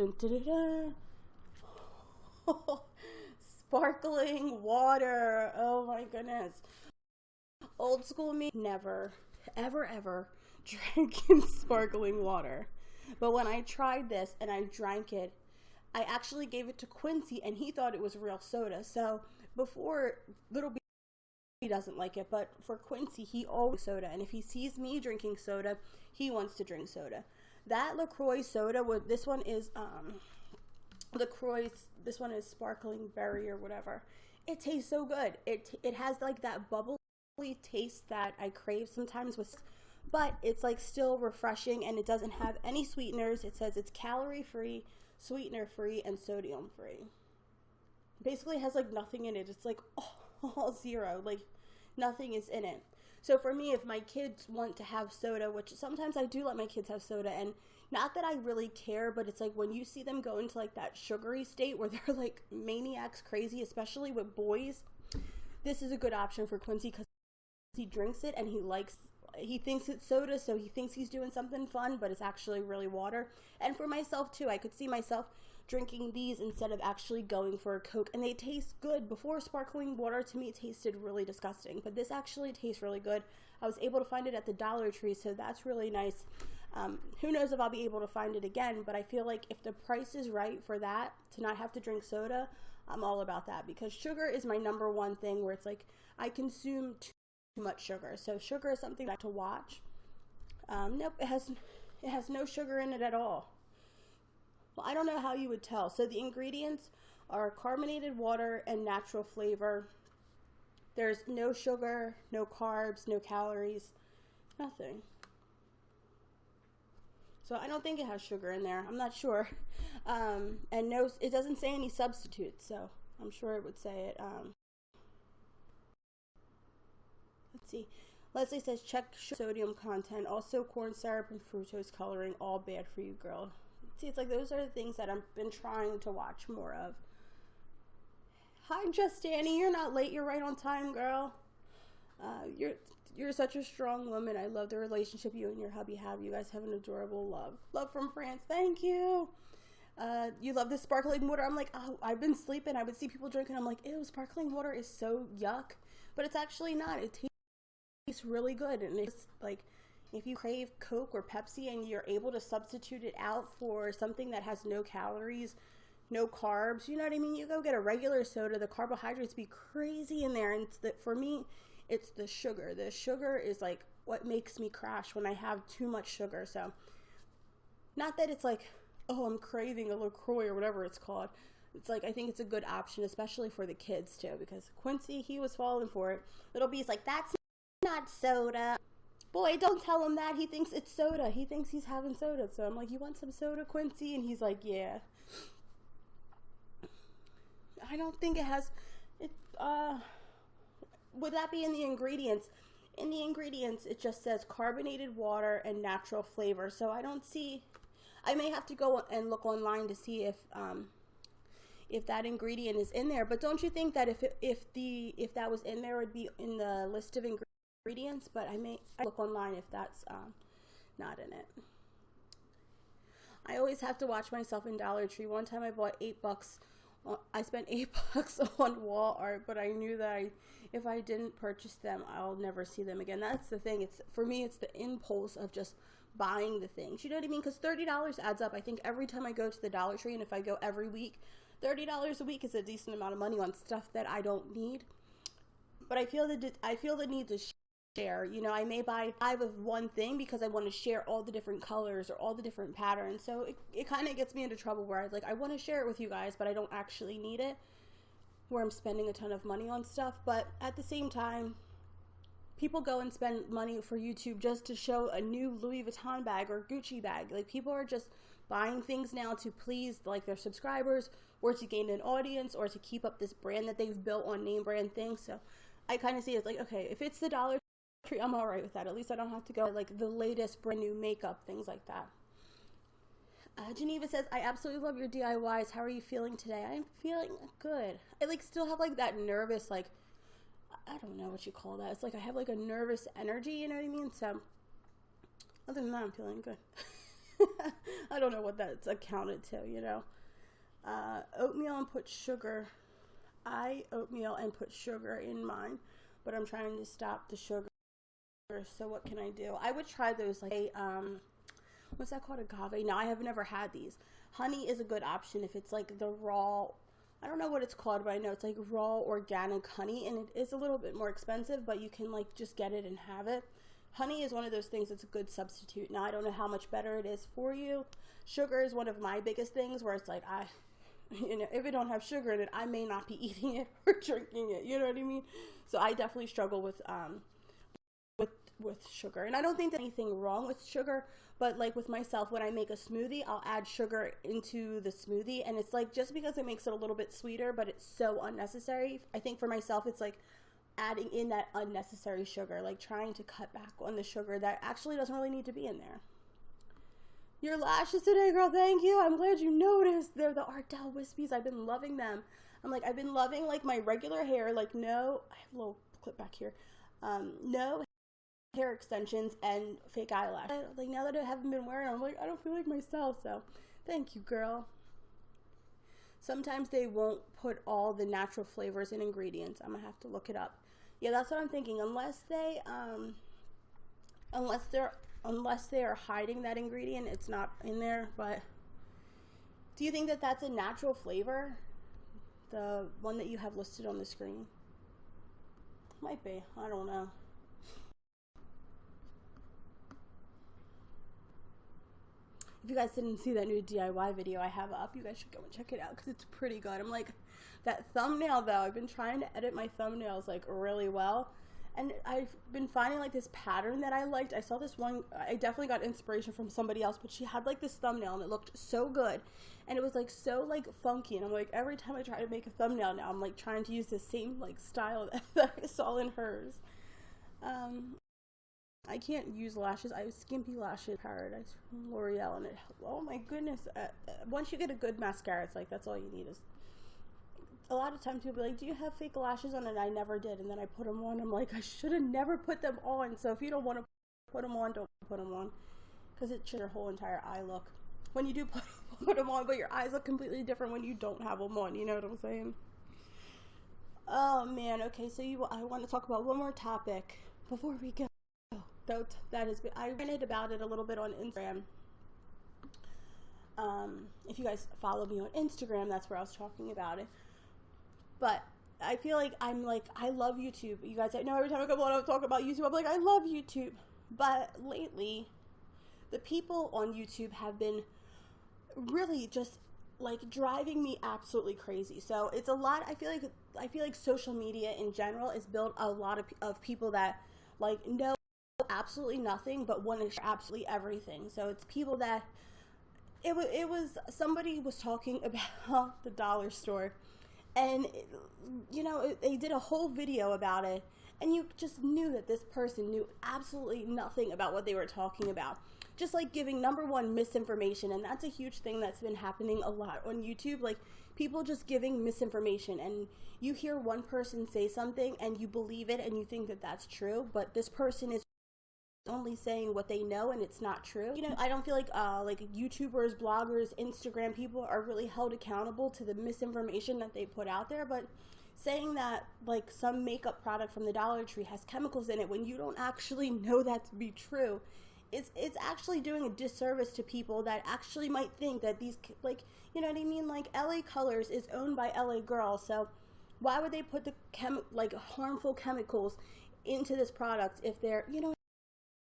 sparkling water. Oh my goodness. Old school me never, ever drank in sparkling water. But when I tried this and I drank it, I actually gave it to Quincy and he thought it was real soda. So before, Little B, he doesn't like it, but for Quincy, he always soda. And if he sees me drinking soda, he wants to drink soda. That LaCroix soda, this one is LaCroix, this one is sparkling berry or whatever. It tastes so good. It has like that bubbly taste that I crave sometimes but it's like still refreshing and it doesn't have any sweeteners. It says it's calorie free, sweetener free, and sodium free. Basically it has like nothing in it. It's like all zero, like nothing is in it. So for me, if my kids want to have soda, which sometimes I do let my kids have soda, and not that I really care, but it's like when you see them go into like that sugary state where they're like maniacs crazy, especially with boys, this is a good option for Quincy because he drinks it and he thinks it's soda, so he thinks he's doing something fun, but it's actually really water. And for myself too, I could see myself drinking these instead of actually going for a Coke, and they taste good. Before, sparkling water to me tasted really disgusting, but this actually tastes really good. I was able to find it at the Dollar Tree, so that's really nice. Who knows if I'll be able to find it again, but I feel like if the price is right for that, to not have to drink soda, I'm all about that, because sugar is my number one thing where it's like I consume too much sugar. So sugar is something I like to watch. Nope, it has no sugar in it at all. Well, I don't know how you would tell. So the ingredients are carbonated water and natural flavor. There's no sugar, no carbs, no calories, nothing. So I don't think it has sugar in there. I'm not sure. And no, it doesn't say any substitutes, so I'm sure it would say it. Let's see. Leslie says, check sodium content. Also, corn syrup and fructose coloring, all bad for you, girl. See, it's like those are the things that I've been trying to watch more of. Hi, Just Annie. You're not late. You're right on time, girl. You're such a strong woman. I love the relationship you and your hubby have. You guys have an adorable love. Love from France. Thank you. You love the sparkling water. I'm like, oh, I've been sleeping. I would see people drinking. I'm like, ew, sparkling water is so yuck. But it's actually not. It tastes really good. And it's like, if you crave Coke or Pepsi and you're able to substitute it out for something that has no calories, no carbs, you know what I mean? You go get a regular soda, the carbohydrates be crazy in there. And for me, it's the sugar. The sugar is like what makes me crash when I have too much sugar. So not that it's like, oh, I'm craving a LaCroix or whatever it's called. it's like, I think it's a good option, especially for the kids too, because Quincy, he was falling for it. Little B's like, that's not soda. Boy, don't tell him that. He thinks it's soda. He thinks he's having soda. So I'm like, you want some soda, Quincy? And he's like, yeah. I don't think it has, would that be in the ingredients? In the ingredients, it just says carbonated water and natural flavor. So I don't see, I may have to go and look online to see if that ingredient is in there. But don't you think that if that was in there, it would be in the list of ingredients? But I may look online if that's not in it. I always have to watch myself in Dollar Tree. One time I bought $8. I spent $8 on wall art, but I knew that if I didn't purchase them, I'll never see them again. That's the thing. It's, for me, it's the impulse of just buying the things. You know what I mean? Because $30 adds up. I think every time I go to the Dollar Tree, and if I go every week, $30 a week is a decent amount of money on stuff that I don't need. But I feel the need to share. You know, I may buy 5 of one thing because I want to share all the different colors or all the different patterns. So it kind of gets me into trouble where I want to share it with you guys, but I don't actually need it, where I'm spending a ton of money on stuff. But at the same time, people go and spend money for YouTube just to show a new Louis Vuitton bag or Gucci bag. Like, people are just buying things now to please like their subscribers, or to gain an audience, or to keep up this brand that they've built on name brand things. So I kind of see it as like, okay, if it's the Dollar Tree, I'm all right with that. At least I don't have to go like the latest brand new makeup, things like that. Geneva says, I absolutely love your DIYs. How are you feeling today? I'm feeling good. I like still have like that nervous, like, I don't know what you call that. It's like I have like a nervous energy, you know what I mean? So other than that, I'm feeling good. I don't know what that's accounted to, you know. Oatmeal and put sugar. I oatmeal and put sugar in mine, but I'm trying to stop the sugar. So what can I do? I would try those like what's that called, agave? No, I have never had these. Honey is a good option if it's like the raw, I don't know what it's called, but I know it's like raw organic honey, and it is a little bit more expensive, but you can like just get it and have it. Honey is one of those things that's a good substitute. Now, I don't know how much better it is for you. Sugar is one of my biggest things where it's like, you know, if it don't have sugar in it, I may not be eating it or drinking it. You know what I mean? So I definitely struggle with sugar. And I don't think there's anything wrong with sugar, but like with myself, when I make a smoothie, I'll add sugar into the smoothie, and it's like, just because it makes it a little bit sweeter, but it's so unnecessary. I think for myself, it's like adding in that unnecessary sugar, like trying to cut back on the sugar that actually doesn't really need to be in there. Your lashes today, girl, thank you. I'm glad you noticed. They're the Ardell Wispies. I've been loving them. I've been loving like my regular hair, like no, I have a little clip back here, no hair extensions and fake eyelash. Like, now that I haven't been wearing them, I'm like, I don't feel like myself. So thank you, girl. Sometimes they won't put all the natural flavors and ingredients. I'm gonna have to look it up. Yeah, that's what I'm thinking. Unless they are hiding that ingredient, it's not in there. But do you think that that's a natural flavor, the one that you have listed on the screen? Might be. I don't know. If you guys didn't see that new DIY video I have up, you guys should go and check it out because it's pretty good. I'm like, that thumbnail though, I've been trying to edit my thumbnails like really well, and I've been finding like this pattern that I liked. I saw this one, I definitely got inspiration from somebody else, but she had like this thumbnail and it looked so good, and it was like so like funky, and I'm like, every time I try to make a thumbnail now, I'm like trying to use the same like style that I saw in hers. I can't use lashes. I have Skimpy Lashes Paradise from L'Oreal, and it, oh my goodness, once you get a good mascara, it's like, that's all you need. Is a lot of times people be like, do you have fake lashes on? And I never did, and then I put them on. I'm like, I should have never put them on. So if you don't want to put them on, don't put them on, because it changes your whole entire eye look. When you do put them on, but your eyes look completely different when you don't have them on, you know what I'm saying? Oh man, okay, so I want to talk about one more topic before we go. That has been, I ranted about it a little bit on Instagram. If you guys follow me on Instagram, that's where I was talking about it. But I feel like I love YouTube. You guys, I know every time I come on, I talk about YouTube, I'm like, I love YouTube. But lately, the people on YouTube have been really just like driving me absolutely crazy. So it's a lot. I feel like social media in general is built a lot of people that like know absolutely nothing but want to share absolutely everything. So it's people that it was somebody was talking about the dollar store, and they did a whole video about it, and you just knew that this person knew absolutely nothing about what they were talking about. Just like giving, number one, misinformation, and that's a huge thing that's been happening a lot on YouTube, like people just giving misinformation, and you hear one person say something and you believe it and you think that that's true, but this person is only saying what they know and it's not true. I don't feel like YouTubers, bloggers, Instagram people are really held accountable to the misinformation that they put out there, but saying that like some makeup product from the Dollar Tree has chemicals in it when you don't actually know that to be true, it's actually doing a disservice to people that actually might think that these, like, you know what I mean, like LA Colors is owned by LA Girl, so why would they put the harmful chemicals into this product if they're,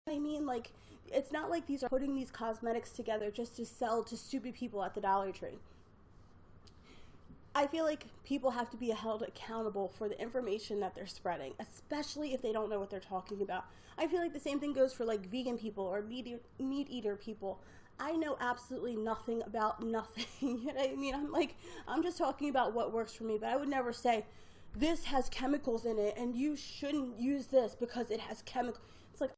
I mean, like, it's not like these are putting these cosmetics together just to sell to stupid people at the Dollar Tree. I feel like people have to be held accountable for the information that they're spreading, especially if they don't know what they're talking about. I feel like the same thing goes for like vegan people or meat eater people. I know absolutely nothing about nothing. You know what I mean? I'm just talking about what works for me, but I would never say this has chemicals in it and you shouldn't use this because it has chemicals. It's like,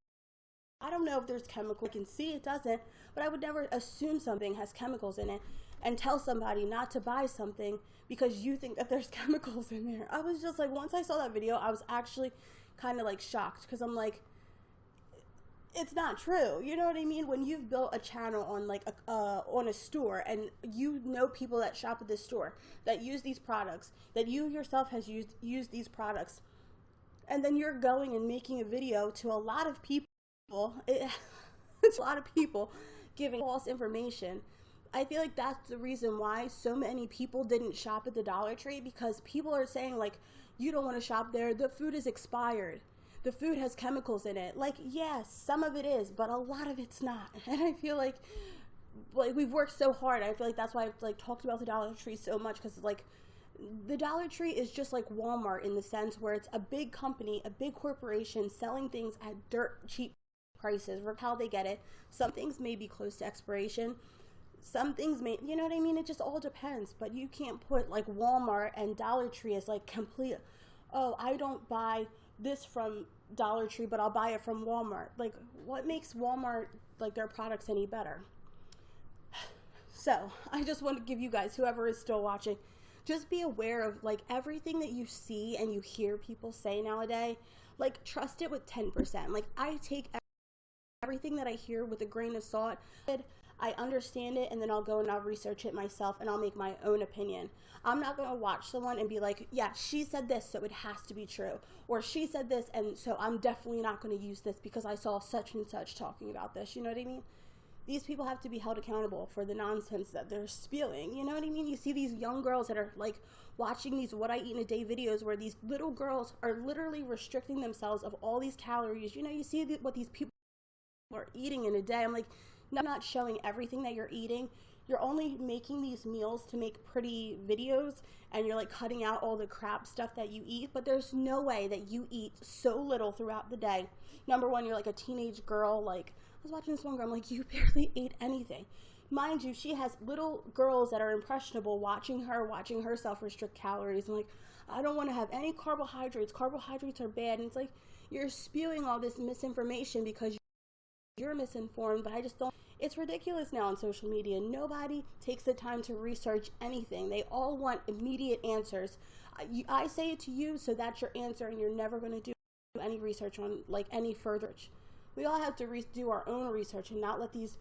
I don't know if there's chemicals. I can see it doesn't, but I would never assume something has chemicals in it and tell somebody not to buy something because you think that there's chemicals in there. I was just like, once I saw that video, I was actually kind of like shocked because I'm like, it's not true. You know what I mean? When you've built a channel on like on a store, and you know people that shop at this store that use these products, that you yourself has used these products, and then you're going and making a video to a lot of people. It's a lot of people giving false information. I feel like that's the reason why so many people didn't shop at the Dollar Tree, because people are saying like, you don't want to shop there, the food is expired, the food has chemicals in it. Like, yes, some of it is, but a lot of it's not. And I feel like we've worked so hard. I feel like that's why I've like talked about the Dollar Tree so much, because like the Dollar Tree is just like Walmart in the sense where it's a big company, a big corporation selling things at dirt cheap prices. For how they get it, some things may be close to expiration, some things may, you know what I mean, it just all depends. But you can't put like Walmart and Dollar Tree as like complete, oh, I don't buy this from Dollar Tree but I'll buy it from Walmart. Like, what makes Walmart like their products any better? So I just want to give you guys, whoever is still watching, just be aware of like everything that you see and you hear people say nowadays. Like, trust it with 10%. Like, I take everything that I hear with a grain of salt. I understand it, and then I'll go and I'll research it myself and I'll make my own opinion. I'm not going to watch someone and be like, yeah, she said this, so it has to be true. Or she said this, and so I'm definitely not going to use this because I saw such and such talking about this. You know what I mean? These people have to be held accountable for the nonsense that they're spewing. You know what I mean? You see these young girls that are like watching these What I Eat in a Day videos where these little girls are literally restricting themselves of all these calories. You know, you see what these people are eating in a day. I'm like, I'm not showing everything that you're eating. You're only making these meals to make pretty videos, and you're like cutting out all the crap stuff that you eat, but there's no way that you eat so little throughout the day. Number one, you're like a teenage girl. Like, I was watching this one girl, I'm like, you barely ate anything. Mind you, she has little girls that are impressionable watching herself restrict calories. I'm like, I don't want to have any carbohydrates. Carbohydrates are bad. And it's like, you're spewing all this misinformation because you're misinformed, but I just don't. It's ridiculous now on social media. Nobody takes the time to research anything. They all want immediate answers. I say it to you, so that's your answer, and you're never going to do any research on like any further. We all have to do our own research and not let these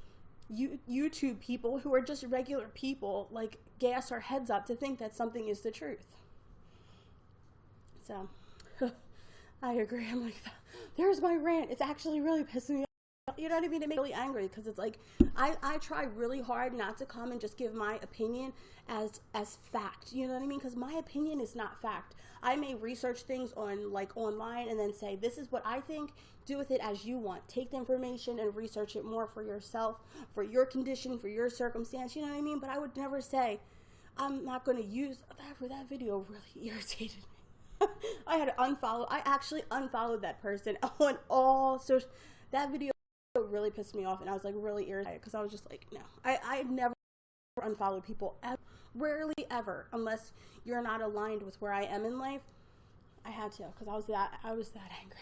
YouTube people who are just regular people like gas our heads up to think that something is the truth. So I agree. I'm like, there's my rant. It's actually really pissing me off. You know what I mean? It makes me really angry because it's like I try really hard not to come and just give my opinion as fact. You know what I mean? Because my opinion is not fact. I may research things on like online and then say, this is what I think. Do with it as you want. Take the information and research it more for yourself, for your condition, for your circumstance. You know what I mean? But I would never say I'm not going to use that video really irritated me. I had to unfollow. I actually unfollowed that person on all social. That video really pissed me off, and I was like really irritated because I was just like, no, I never unfollow people ever, rarely ever, unless you're not aligned with where I am in life. I had to, because I was that angry.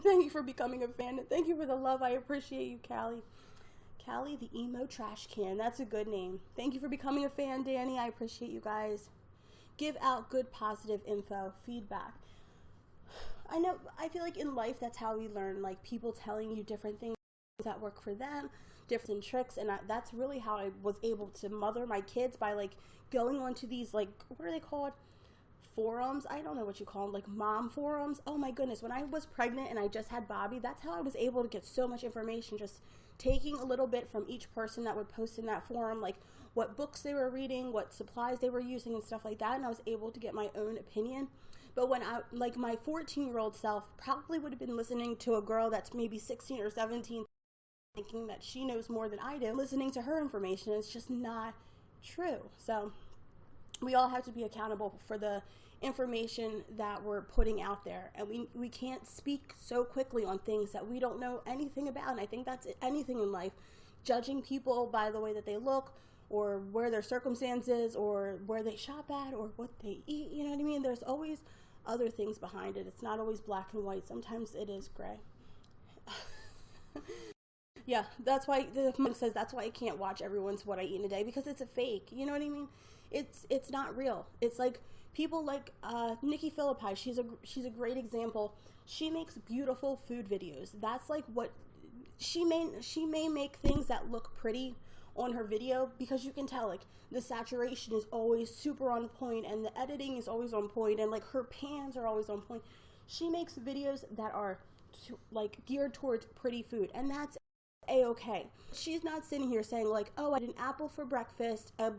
Thank you for becoming a fan, and thank you for the love. I appreciate you, Callie. Callie the emo trash can. That's a good name. Thank you for becoming a fan, Danny. I appreciate you guys. Give out good positive info, feedback. I know, I feel like in life that's how we learn, like people telling you different things that work for them, different tricks, and that's really how I was able to mother my kids, by like going onto these, like, what are they called? Forums? I don't know what you call them, like mom forums. Oh my goodness, when I was pregnant and I just had Bobby, that's how I was able to get so much information, just taking a little bit from each person that would post in that forum, like what books they were reading, what supplies they were using and stuff like that, and I was able to get my own opinion. But when I, like, my 14-year-old self probably would have been listening to a girl that's maybe 16 or 17, thinking that she knows more than I do, listening to her information. It's just not true. So we all have to be accountable for the information that we're putting out there, and we can't speak so quickly on things that we don't know anything about. And I think that's anything in life, judging people by the way that they look, or where their circumstances, or where they shop at, or what they eat, you know what I mean? There's always other things behind it. It's not always black and white. Sometimes it is gray. Yeah, that's why the comment says that's why I can't watch everyone's what I eat in a day, because it's a fake. You know what I mean? It's not real. It's like people like Nikki Phillippi. She's a great example. She makes beautiful food videos. That's like what she may make things that look pretty on her video, because you can tell, like, the saturation is always super on point, and the editing is always on point, and like her pans are always on point. She makes videos that are like geared towards pretty food, and that's a-okay. She's not sitting here saying like, oh, I had an apple for breakfast, a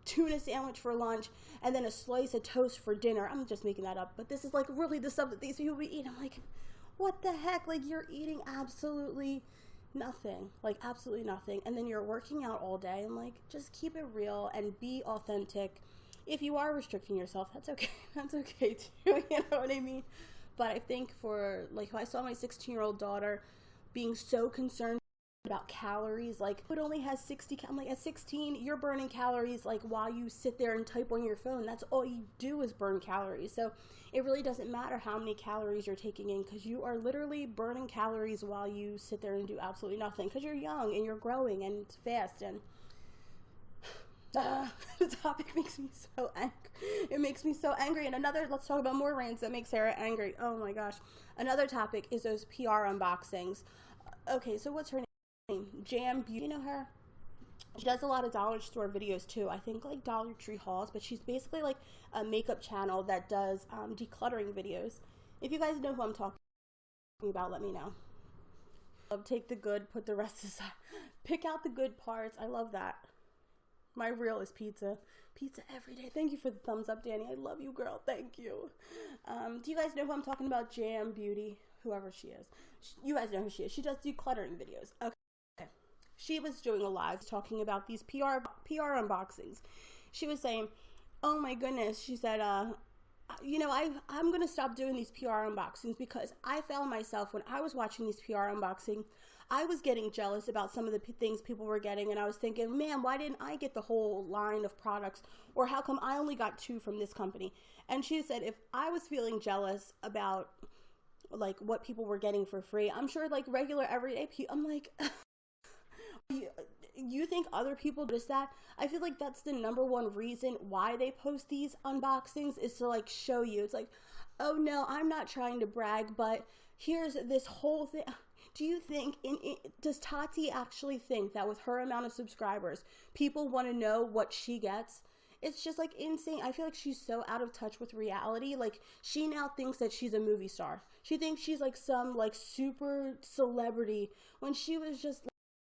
tuna sandwich for lunch, and then a slice of toast for dinner. I'm just making that up, but this is like really the stuff that these people eat. I'm like, what the heck? Like, you're eating absolutely nothing, like absolutely nothing, and then you're working out all day. And like, just keep it real and be authentic. If you are restricting yourself, that's okay. That's okay too. You know what I mean? But I think for, like, I saw my 16-year-old daughter being so concerned about calories, like, it only has 60. I'm like, at 16, you're burning calories like while you sit there and type on your phone. That's all you do is burn calories. So it really doesn't matter how many calories you're taking in, because you are literally burning calories while you sit there and do absolutely nothing, because you're young and you're growing and it's fast. And the topic makes me so angry. It makes me so angry. And let's talk about more rants that make Sarah angry. Oh my gosh. Another topic is those PR unboxings. Okay, so what's her name? Jam Beauty. You know her? She does a lot of dollar store videos too. I think like Dollar Tree hauls, but she's basically like a makeup channel that does decluttering videos. If you guys know who I'm talking about, let me know. Take the good, put the rest aside. Pick out the good parts. I love that. My reel is pizza. Pizza every day. Thank you for the thumbs up, Danny. I love you, girl. Thank you. Do you guys know who I'm talking about? Jam Beauty, whoever she is. You guys know who she is. She does decluttering videos. Okay. She was doing a live talking about these PR unboxings. She was saying, oh my goodness, she said, you know, I'm going to stop doing these PR unboxings, because I found myself, when I was watching these PR unboxing, I was getting jealous about some of the things people were getting, and I was thinking, man, why didn't I get the whole line of products, or how come I only got 2 from this company? And she said, if I was feeling jealous about like what people were getting for free, I'm sure like regular everyday people, I'm like, you think other people notice that? I feel like that's the number one reason why they post these unboxings, is to like show you. It's like, oh no, I'm not trying to brag, but here's this whole thing. Do you think, does Tati actually think that with her amount of subscribers, people want to know what she gets? It's just like insane. I feel like she's so out of touch with reality. Like, she now thinks that she's a movie star. She thinks she's like some like super celebrity, when she was just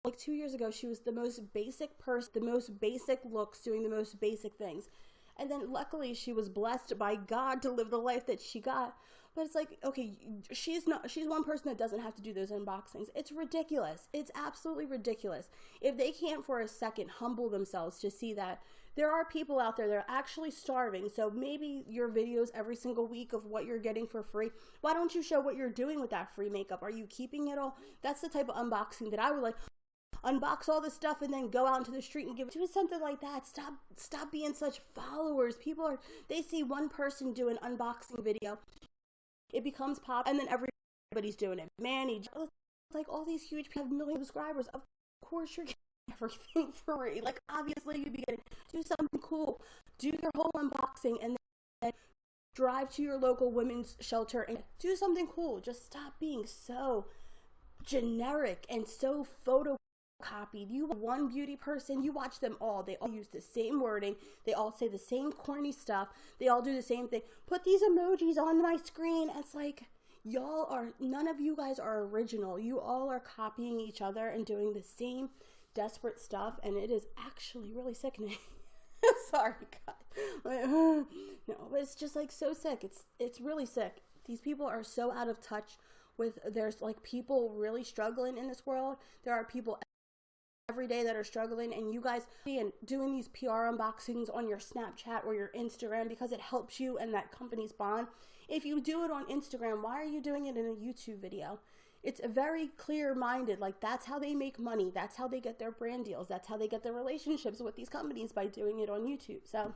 like 2 years ago, she was the most basic person, the most basic looks, doing the most basic things. And then luckily she was blessed by God to live the life that she got. But it's like, okay, she's one person that doesn't have to do those unboxings. It's ridiculous. It's absolutely ridiculous. If they can't for a second humble themselves to see that there are people out there that are actually starving, so maybe your videos every single week of what you're getting for free, why don't you show what you're doing with that free makeup? Are you keeping it all? That's the type of unboxing that I would like. Unbox all the stuff and then go out into the street and do something like that. Stop being such followers. They see one person do an unboxing video, it becomes pop, and then everybody's doing it. Manny, like all these huge people have million subscribers. Of course you're getting everything free. Like obviously you'd be getting, do something cool. Do your whole unboxing and then drive to your local women's shelter and do something cool. Just stop being so generic and so photocopied. You one beauty person, you watch them all. They all use the same wording. They all say the same corny stuff. They all do the same thing. Put these emojis on my screen. It's like, none of you guys are original. You all are copying each other and doing the same desperate stuff, and it is actually really sickening. Sorry, God. No, but it's just like so sick. It's really sick. These people are so out of touch with, there's like people really struggling in this world. There are people every day that are struggling, and you guys doing these PR unboxings on your Snapchat or your Instagram because it helps you and that company's bond. If you do it on Instagram, why are you doing it in a YouTube video? It's a very clear-minded, like that's how they make money. That's how they get their brand deals. That's how they get their relationships with these companies, by doing it on YouTube. So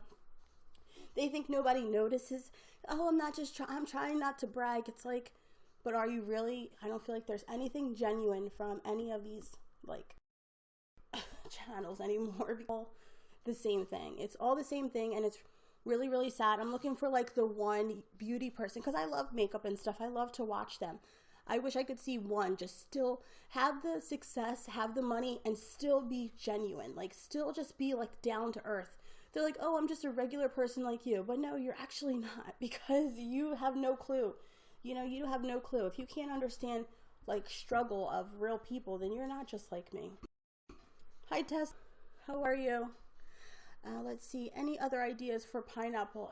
they think nobody notices. Oh, I'm trying not to brag. It's like, but are you really? I don't feel like there's anything genuine from any of these like channels anymore. It's all the same thing. It's all the same thing, and it's really, really sad. I'm looking for like the one beauty person, because I love makeup and stuff. I love to watch them. I wish I could see one just still have the success, have the money, and still be genuine. Like still just be like down to earth. They're like, oh, I'm just a regular person like you. But no, you're actually not, because you have no clue. You know, you have no clue. If you can't understand like struggle of real people, then you're not just like me. Hi, Tess. How are you? Let's see. Any other ideas for pineapple?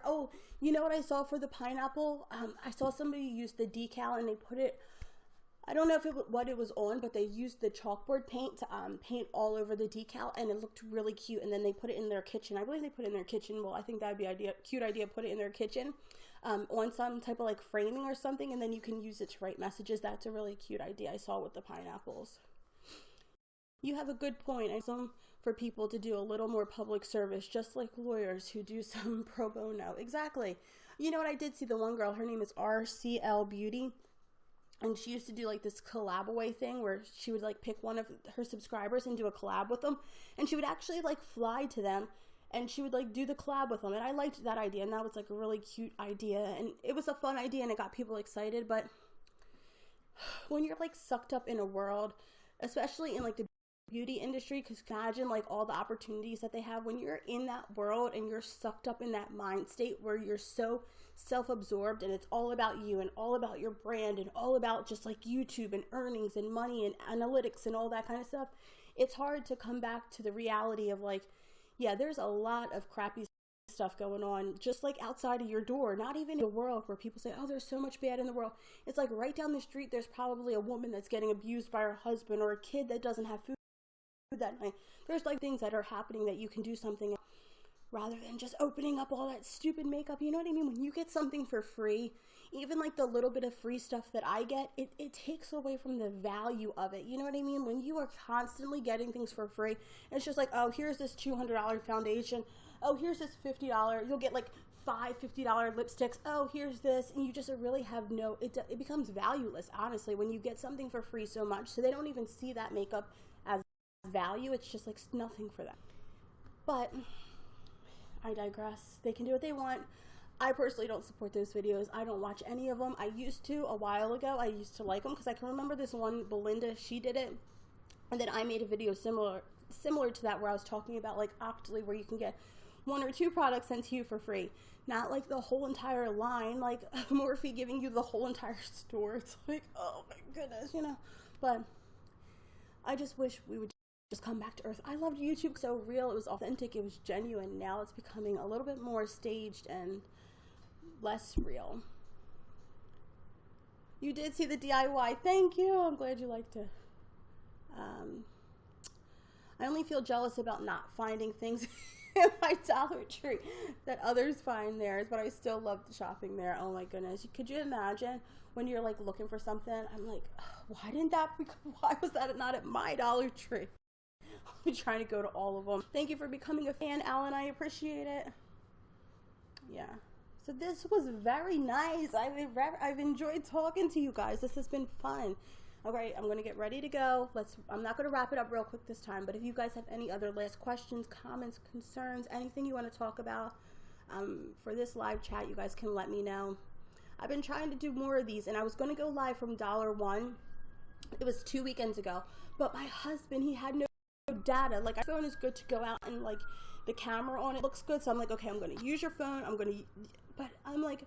Oh, you know what I saw for the pineapple? I saw somebody use the decal and they put it, I don't know what it was on, but they used the chalkboard paint to paint all over the decal, and it looked really cute. And then they put it in their kitchen. I believe they put it in their kitchen. Well, I think that'd be a cute idea. Put it in their kitchen on some type of like framing or something, and then you can use it to write messages. That's a really cute idea I saw with the pineapples. You have a good point. I saw for people to do a little more public service, just like lawyers who do some pro bono. Exactly. You know what, I did see the one girl, her name is RCL Beauty, and she used to do like this collab away thing where she would like pick one of her subscribers and do a collab with them, and she would actually like fly to them and she would like do the collab with them, and I liked that idea, and that was like a really cute idea, and it was a fun idea, and it got people excited. But when you're like sucked up in a world, especially in like the beauty industry, because imagine like all the opportunities that they have when you're in that world and you're sucked up in that mind state where you're so self-absorbed and it's all about you and all about your brand and all about just like YouTube and earnings and money and analytics and all that kind of stuff. It's hard to come back to the reality of like, yeah, there's a lot of crappy stuff going on just like outside of your door, not even in the world where people say, oh, there's so much bad in the world. It's like right down the street there's probably a woman that's getting abused by her husband, or a kid that doesn't have food that night. There's like things that are happening that you can do something rather than just opening up all that stupid makeup. You know what I mean? When you get something for free, even like the little bit of free stuff that I get, it takes away from the value of it. You know what I mean? When you are constantly getting things for free, it's just like, oh, here's this $200 foundation. Oh, here's this $50. You'll get like 5 $50 lipsticks. Oh, here's this. And you just really have it becomes valueless, honestly, when you get something for free so much. So they don't even see that makeup as value. It's just like nothing for them. But I digress. They can do what they want. I personally don't support those videos. I don't watch any of them. I used to a while ago. I used to like them because I can remember this one, Belinda, she did it, and then I made a video similar to that where I was talking about like Octoly, where you can get 1 or 2 products sent to you for free, not like the whole entire line, like Morphe giving you the whole entire store. It's like, oh my goodness, you know. But I just wish we would just come back to earth. I loved YouTube. So real, it was authentic, it was genuine. Now it's becoming a little bit more staged and less real. You did see the DIY. Thank you. I'm glad you liked it. I only feel jealous about not finding things in my Dollar Tree that others find theirs, but I still love the shopping there. Oh my goodness. Could you imagine when you're like looking for something? I'm like, why was that not at my Dollar Tree? I'll be trying to go to all of them. Thank you for becoming a fan, Alan. I appreciate it. Yeah. So this was very nice. I've enjoyed talking to you guys. This has been fun. All right, I'm going to get ready to go. I'm not going to wrap it up real quick this time, but if you guys have any other last questions, comments, concerns, anything you want to talk about for this live chat, you guys can let me know. I've been trying to do more of these, and I was going to go live from $1. It was 2 weekends ago, but my husband, he had no data. Like, our phone is good to go out, and like the camera on it looks good, so I'm like, okay, I'm going to use your phone. But I'm like,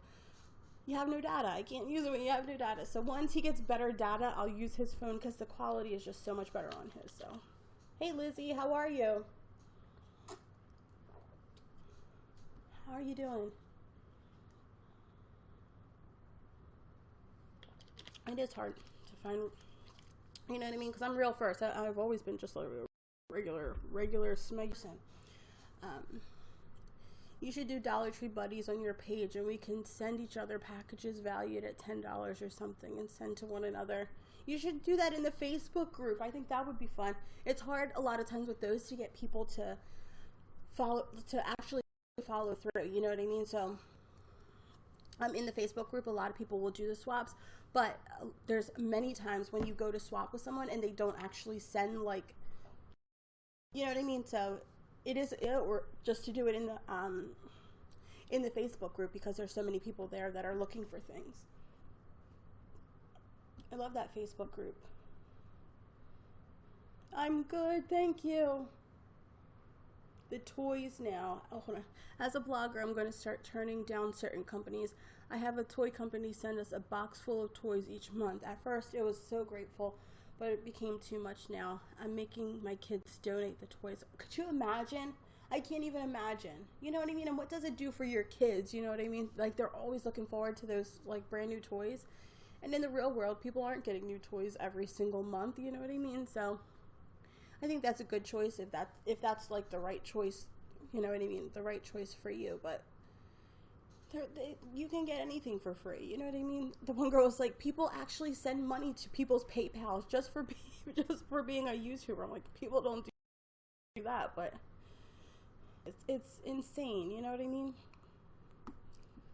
you have no data. I can't use it when you have no data. So once he gets better data, I'll use his phone because the quality is just so much better on his. So, hey Lizzie, how are you? How are you doing? It is hard to find, you know what I mean? Because I'm real first. I've always been just like a regular smegson. You should do Dollar Tree buddies on your page, and we can send each other packages valued at $10 or something and send to one another. You should do that in the Facebook group. I think that would be fun. It's hard a lot of times with those to get people to actually follow through. You know what I mean? So in the Facebook group, a lot of people will do the swaps, but there's many times when you go to swap with someone and they don't actually send, like, you know what I mean? So or just to do it in the Facebook group, because there's so many people there that are looking for things. I love that Facebook group. I'm good, thank you. The toys now. Oh, hold on. As a blogger, I'm going to start turning down certain companies. I have a toy company send us a box full of toys each month. At first, it was so grateful, but it became too much now. I'm making my kids donate the toys. Could you imagine? I can't even imagine. You know what I mean? And what does it do for your kids? You know what I mean? Like, they're always looking forward to those, like, brand new toys. And in the real world, people aren't getting new toys every single month. You know what I mean? So I think that's a good choice if that's like the right choice. You know what I mean? The right choice for you. But you can get anything for free. You know what I mean? The one girl was like, people actually send money to people's PayPals just for being a YouTuber. I'm like, people don't do that, but it's insane. You know what I mean?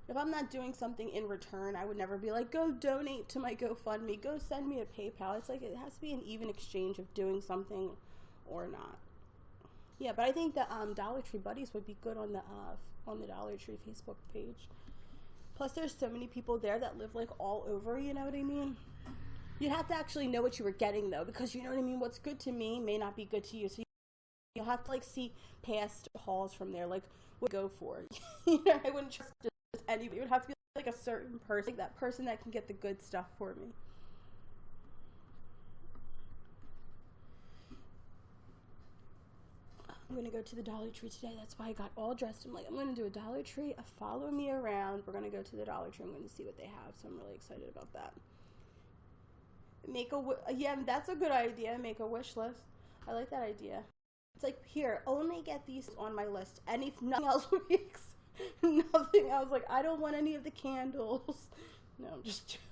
If I'm not doing something in return, I would never be like, go donate to my GoFundMe, go send me a PayPal. It's like, it has to be an even exchange of doing something or not. Yeah, but I think the Dollar Tree buddies would be good on the Dollar Tree Facebook page. Plus, there's so many people there that live like all over. You know what I mean? You'd have to actually know what you were getting though, because you know what I mean. What's good to me may not be good to you, so you'll have to like see past hauls from there. Like, what go for? You know, I wouldn't trust just anybody. It would have to be like a certain person, like that person that can get the good stuff for me. I'm going to go to the Dollar Tree today. That's why I got all dressed. I'm like, I'm going to do a Dollar Tree. Follow me around. We're going to go to the Dollar Tree. I'm going to see what they have. So I'm really excited about that. Yeah, that's a good idea. Make a wish list. I like that idea. It's like, here, only get these on my list. And if nothing else would be nothing else. Like, I don't want any of the candles. No,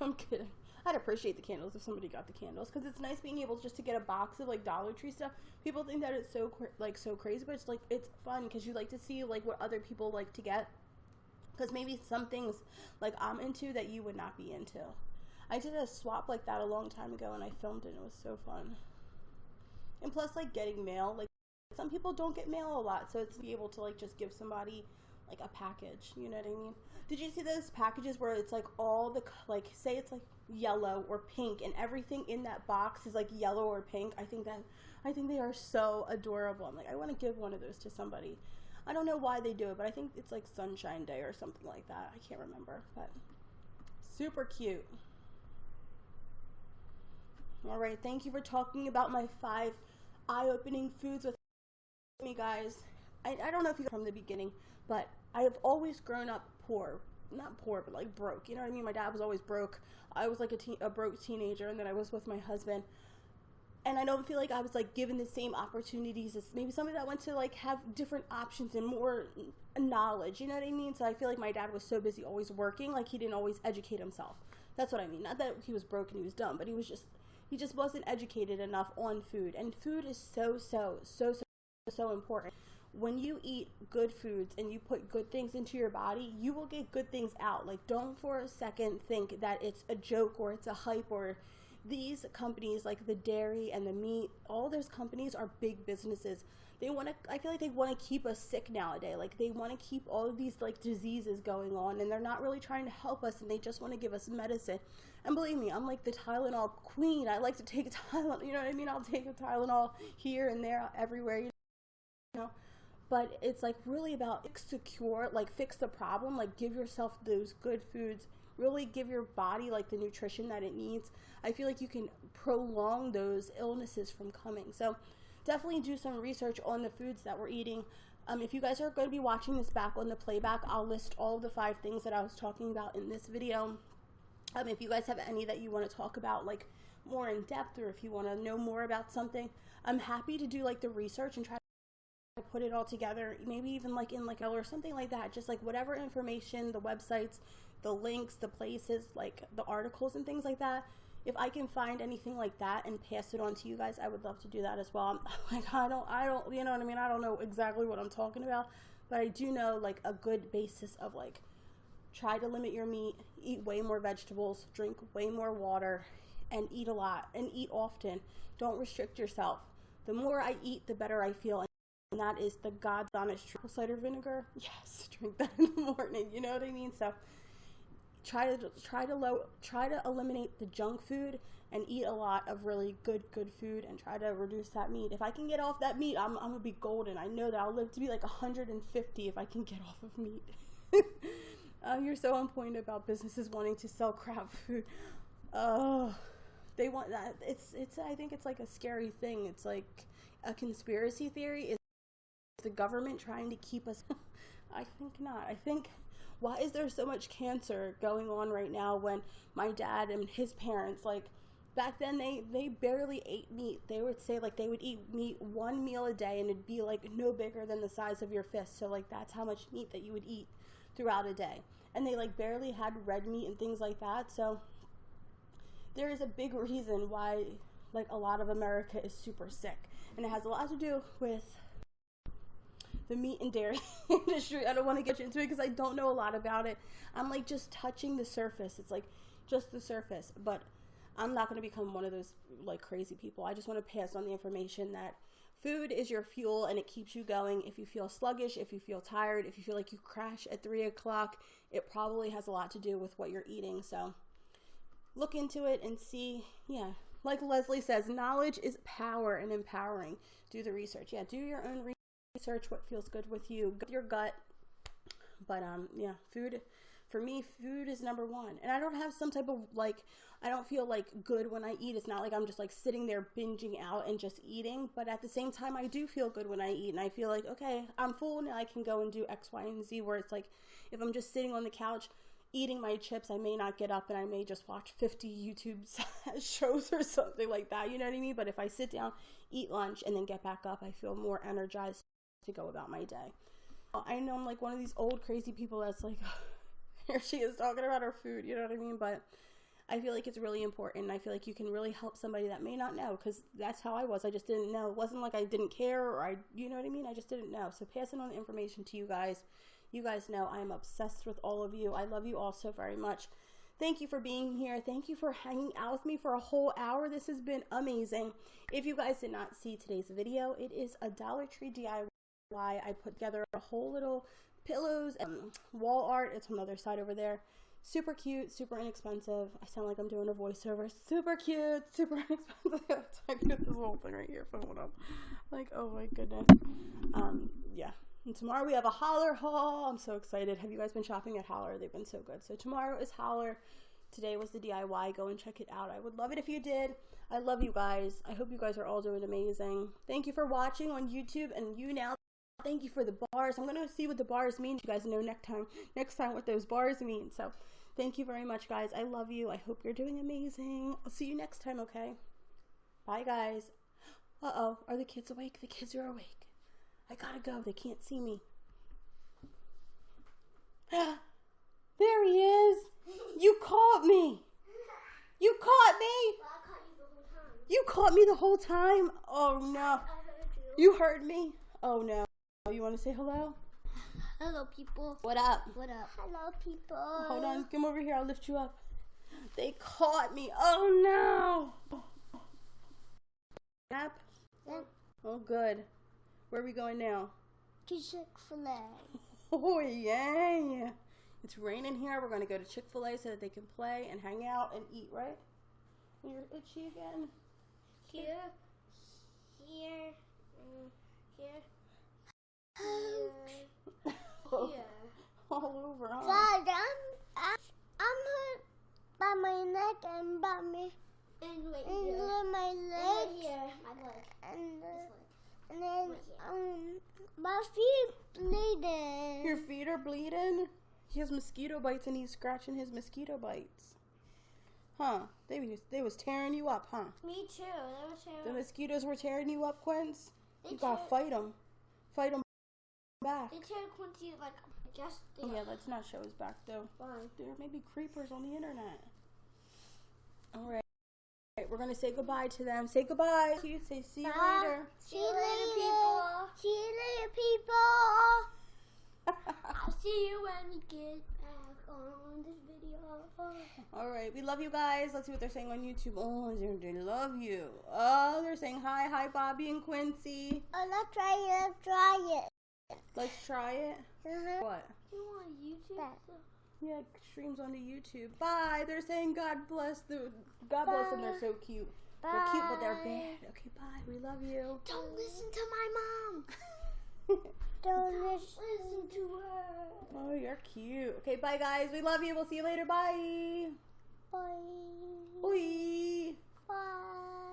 I'm kidding. I'd appreciate the candles if somebody got the candles, because it's nice being able just to get a box of like Dollar Tree stuff. People think that it's so crazy, but it's fun because you like to see like what other people like to get, because maybe some things like I'm into that you would not be into. I did a swap like that a long time ago and I filmed it and it was so fun. And plus, like, getting mail, like, some people don't get mail a lot, so it's to be able to like just give somebody like a package, you know what I mean? Did you see those packages where it's like all the, like, say it's like yellow or pink and everything in that box is like yellow or pink? I think they are so adorable. I'm like, I want to give one of those to somebody. I don't know why they do it, but I think it's like Sunshine Day or something like that. I can't remember, but super cute. All right, thank you for talking about my 5 eye-opening foods with me, guys. I don't know if you from the beginning, but I have always grown up poor. not poor, but like broke. You know what I mean? My dad was always broke. I was like a broke teenager, and then I was with my husband. And I don't feel like I was like given the same opportunities as maybe somebody that went to like have different options and more knowledge. You know what I mean? So I feel like my dad was so busy always working, like he didn't always educate himself. That's what I mean. Not that he was broke and he was dumb, but he just wasn't educated enough on food. And food is so important. When you eat good foods and you put good things into your body, you will get good things out. Like, don't for a second think that it's a joke or it's a hype, or these companies like the dairy and the meat, all those companies are big businesses. I feel like they want to keep us sick nowadays. Like, they want to keep all of these like diseases going on, and they're not really trying to help us, and they just want to give us medicine. And believe me, I'm like the Tylenol queen. I like to take Tylenol, you know what I mean? I'll take a Tylenol here and there, everywhere, you know. But it's like really about fix the problem, like give yourself those good foods, really give your body like the nutrition that it needs. I feel like you can prolong those illnesses from coming. So definitely do some research on the foods that we're eating. If you guys are going to be watching this back on the playback, I'll list all of the 5 things that I was talking about in this video. If you guys have any that you want to talk about like more in depth, or if you want to know more about something, I'm happy to do like the research and try to put it all together, maybe even like in like or something like that, just like whatever information, the websites, the links, the places, like the articles and things like that. If I can find anything like that and pass it on to you guys, I would love to do that as well. Like, I don't, you know what I mean? I don't know exactly what I'm talking about, but I do know like a good basis of like, try to limit your meat, eat way more vegetables, drink way more water, and eat a lot, and eat often. Don't restrict yourself. The more I eat, the better I feel. And that is the God's honest truth. Apple cider vinegar, yes, drink that in the morning. You know what I mean? So try to eliminate the junk food and eat a lot of really good food, and try to reduce that meat. If I can get off that meat, I'm gonna be golden. I know that I'll live to be like 150 if I can get off of meat. You're so on point about businesses wanting to sell crap food. They want that. It's I think it's like a scary thing. It's like a conspiracy theory. Is the government trying to keep us? I think not. I think, why is there so much cancer going on right now when my dad and his parents, like back then, they barely ate meat. They would say like they would eat meat 1 meal a day, and it'd be like no bigger than the size of your fist. So like that's how much meat that you would eat throughout a day. And they like barely had red meat and things like that. So there is a big reason why like a lot of America is super sick, and it has a lot to do with the meat and dairy industry. I don't want to get into it because I don't know a lot about it. I'm like just touching the surface. It's like just the surface, but I'm not going to become one of those like crazy people. I just want to pass on the information that food is your fuel, and it keeps you going. If you feel sluggish, if you feel tired, if you feel like you crash at 3 o'clock, it probably has a lot to do with what you're eating. So look into it and see. Yeah, like Leslie says, knowledge is power and empowering. Do the research. Yeah, do your own research, what feels good with you, your gut. But yeah, food, for me, food is number 1. And I don't have some type of like, I don't feel like good when I eat. It's not like I'm just like sitting there binging out and just eating, but at the same time, I do feel good when I eat, and I feel like, okay, I'm full now, I can go and do X, Y, and Z, where it's like, if I'm just sitting on the couch eating my chips, I may not get up, and I may just watch 50 YouTube shows or something like that, you know what I mean? But if I sit down, eat lunch, and then get back up, I feel more energized to go about my day. I know I'm like one of these old crazy people that's like, here she is talking about her food, you know what I mean? But I feel like it's really important, and I feel like you can really help somebody that may not know, because that's how I was. I just didn't know. It wasn't like I didn't care, or you know what I mean? I just didn't know. So passing on the information to you guys. You guys know I am obsessed with all of you. I love you all so very much. Thank you for being here. Thank you for hanging out with me for a whole hour. This has been amazing. If you guys did not see today's video, it is a Dollar Tree DIY. I put together a whole little pillows and wall art. It's on the other side over there. Super cute, super inexpensive. I sound like I'm doing a voiceover. Super cute, super inexpensive. I get this whole thing right here, phone up. Like, oh my goodness. Yeah. And tomorrow we have a Holler haul. I'm so excited. Have you guys been shopping at Holler? They've been so good. So tomorrow is Holler. Today was the DIY. Go and check it out. I would love it if you did. I love you guys. I hope you guys are all doing amazing. Thank you for watching on YouTube and YouNow. Thank you for the bars. I'm going to see what the bars mean. You guys know next time what those bars mean. So thank you very much, guys. I love you. I hope you're doing amazing. I'll see you next time, okay? Bye, guys. Uh-oh. Are the kids awake? The kids are awake. I gotta go. They can't see me. There he is. You caught me. You caught me. Well, I caught you the whole time. You caught me the whole time? Oh, no. I heard you. You heard me? Oh, no. You want to say hello? Hello, people. What up? What up? Hello, people. Hold on. Come over here. I'll lift you up. They caught me. Oh, no. Yep. Yep. Oh, good. Where are we going now? To Chick-fil-A. Oh, yeah. It's raining here. We're going to go to Chick-fil-A so that they can play and hang out and eat, right? You're itchy again? Here. Here. All over, huh? Dad, I'm hurt by my neck and by me. And right here. And my leg. And here. My leg. And then my feet bleeding. Your feet are bleeding? He has mosquito bites and he's scratching his mosquito bites. Huh? They was tearing you up, huh? Me too. They were tearing. The mosquitoes were tearing you up, Quince? You gotta fight them. Fight them back. They tear Quincy like just. Yeah, let's not show his back though. Why? There may be creepers on the internet. All right. We're gonna say goodbye to them. Say goodbye. Say see you later. See you later, people. See you later, people. I'll see you when we get back on this video. All right, we love you guys. Let's see what they're saying on YouTube. Oh, they love you. Oh, they're saying hi, Bobby and Quincy. Oh, let's try it. Let's try it. What? You want YouTube? Yeah, streams onto YouTube. Bye. They're saying God bless them. They're so cute. Bye. They're cute, but they're bad. Okay, bye. We love you. Don't listen to my mom. Don't listen to her. Oh, you're cute. Okay, bye, guys. We love you. We'll see you later. Bye. Bye. Bye. Bye.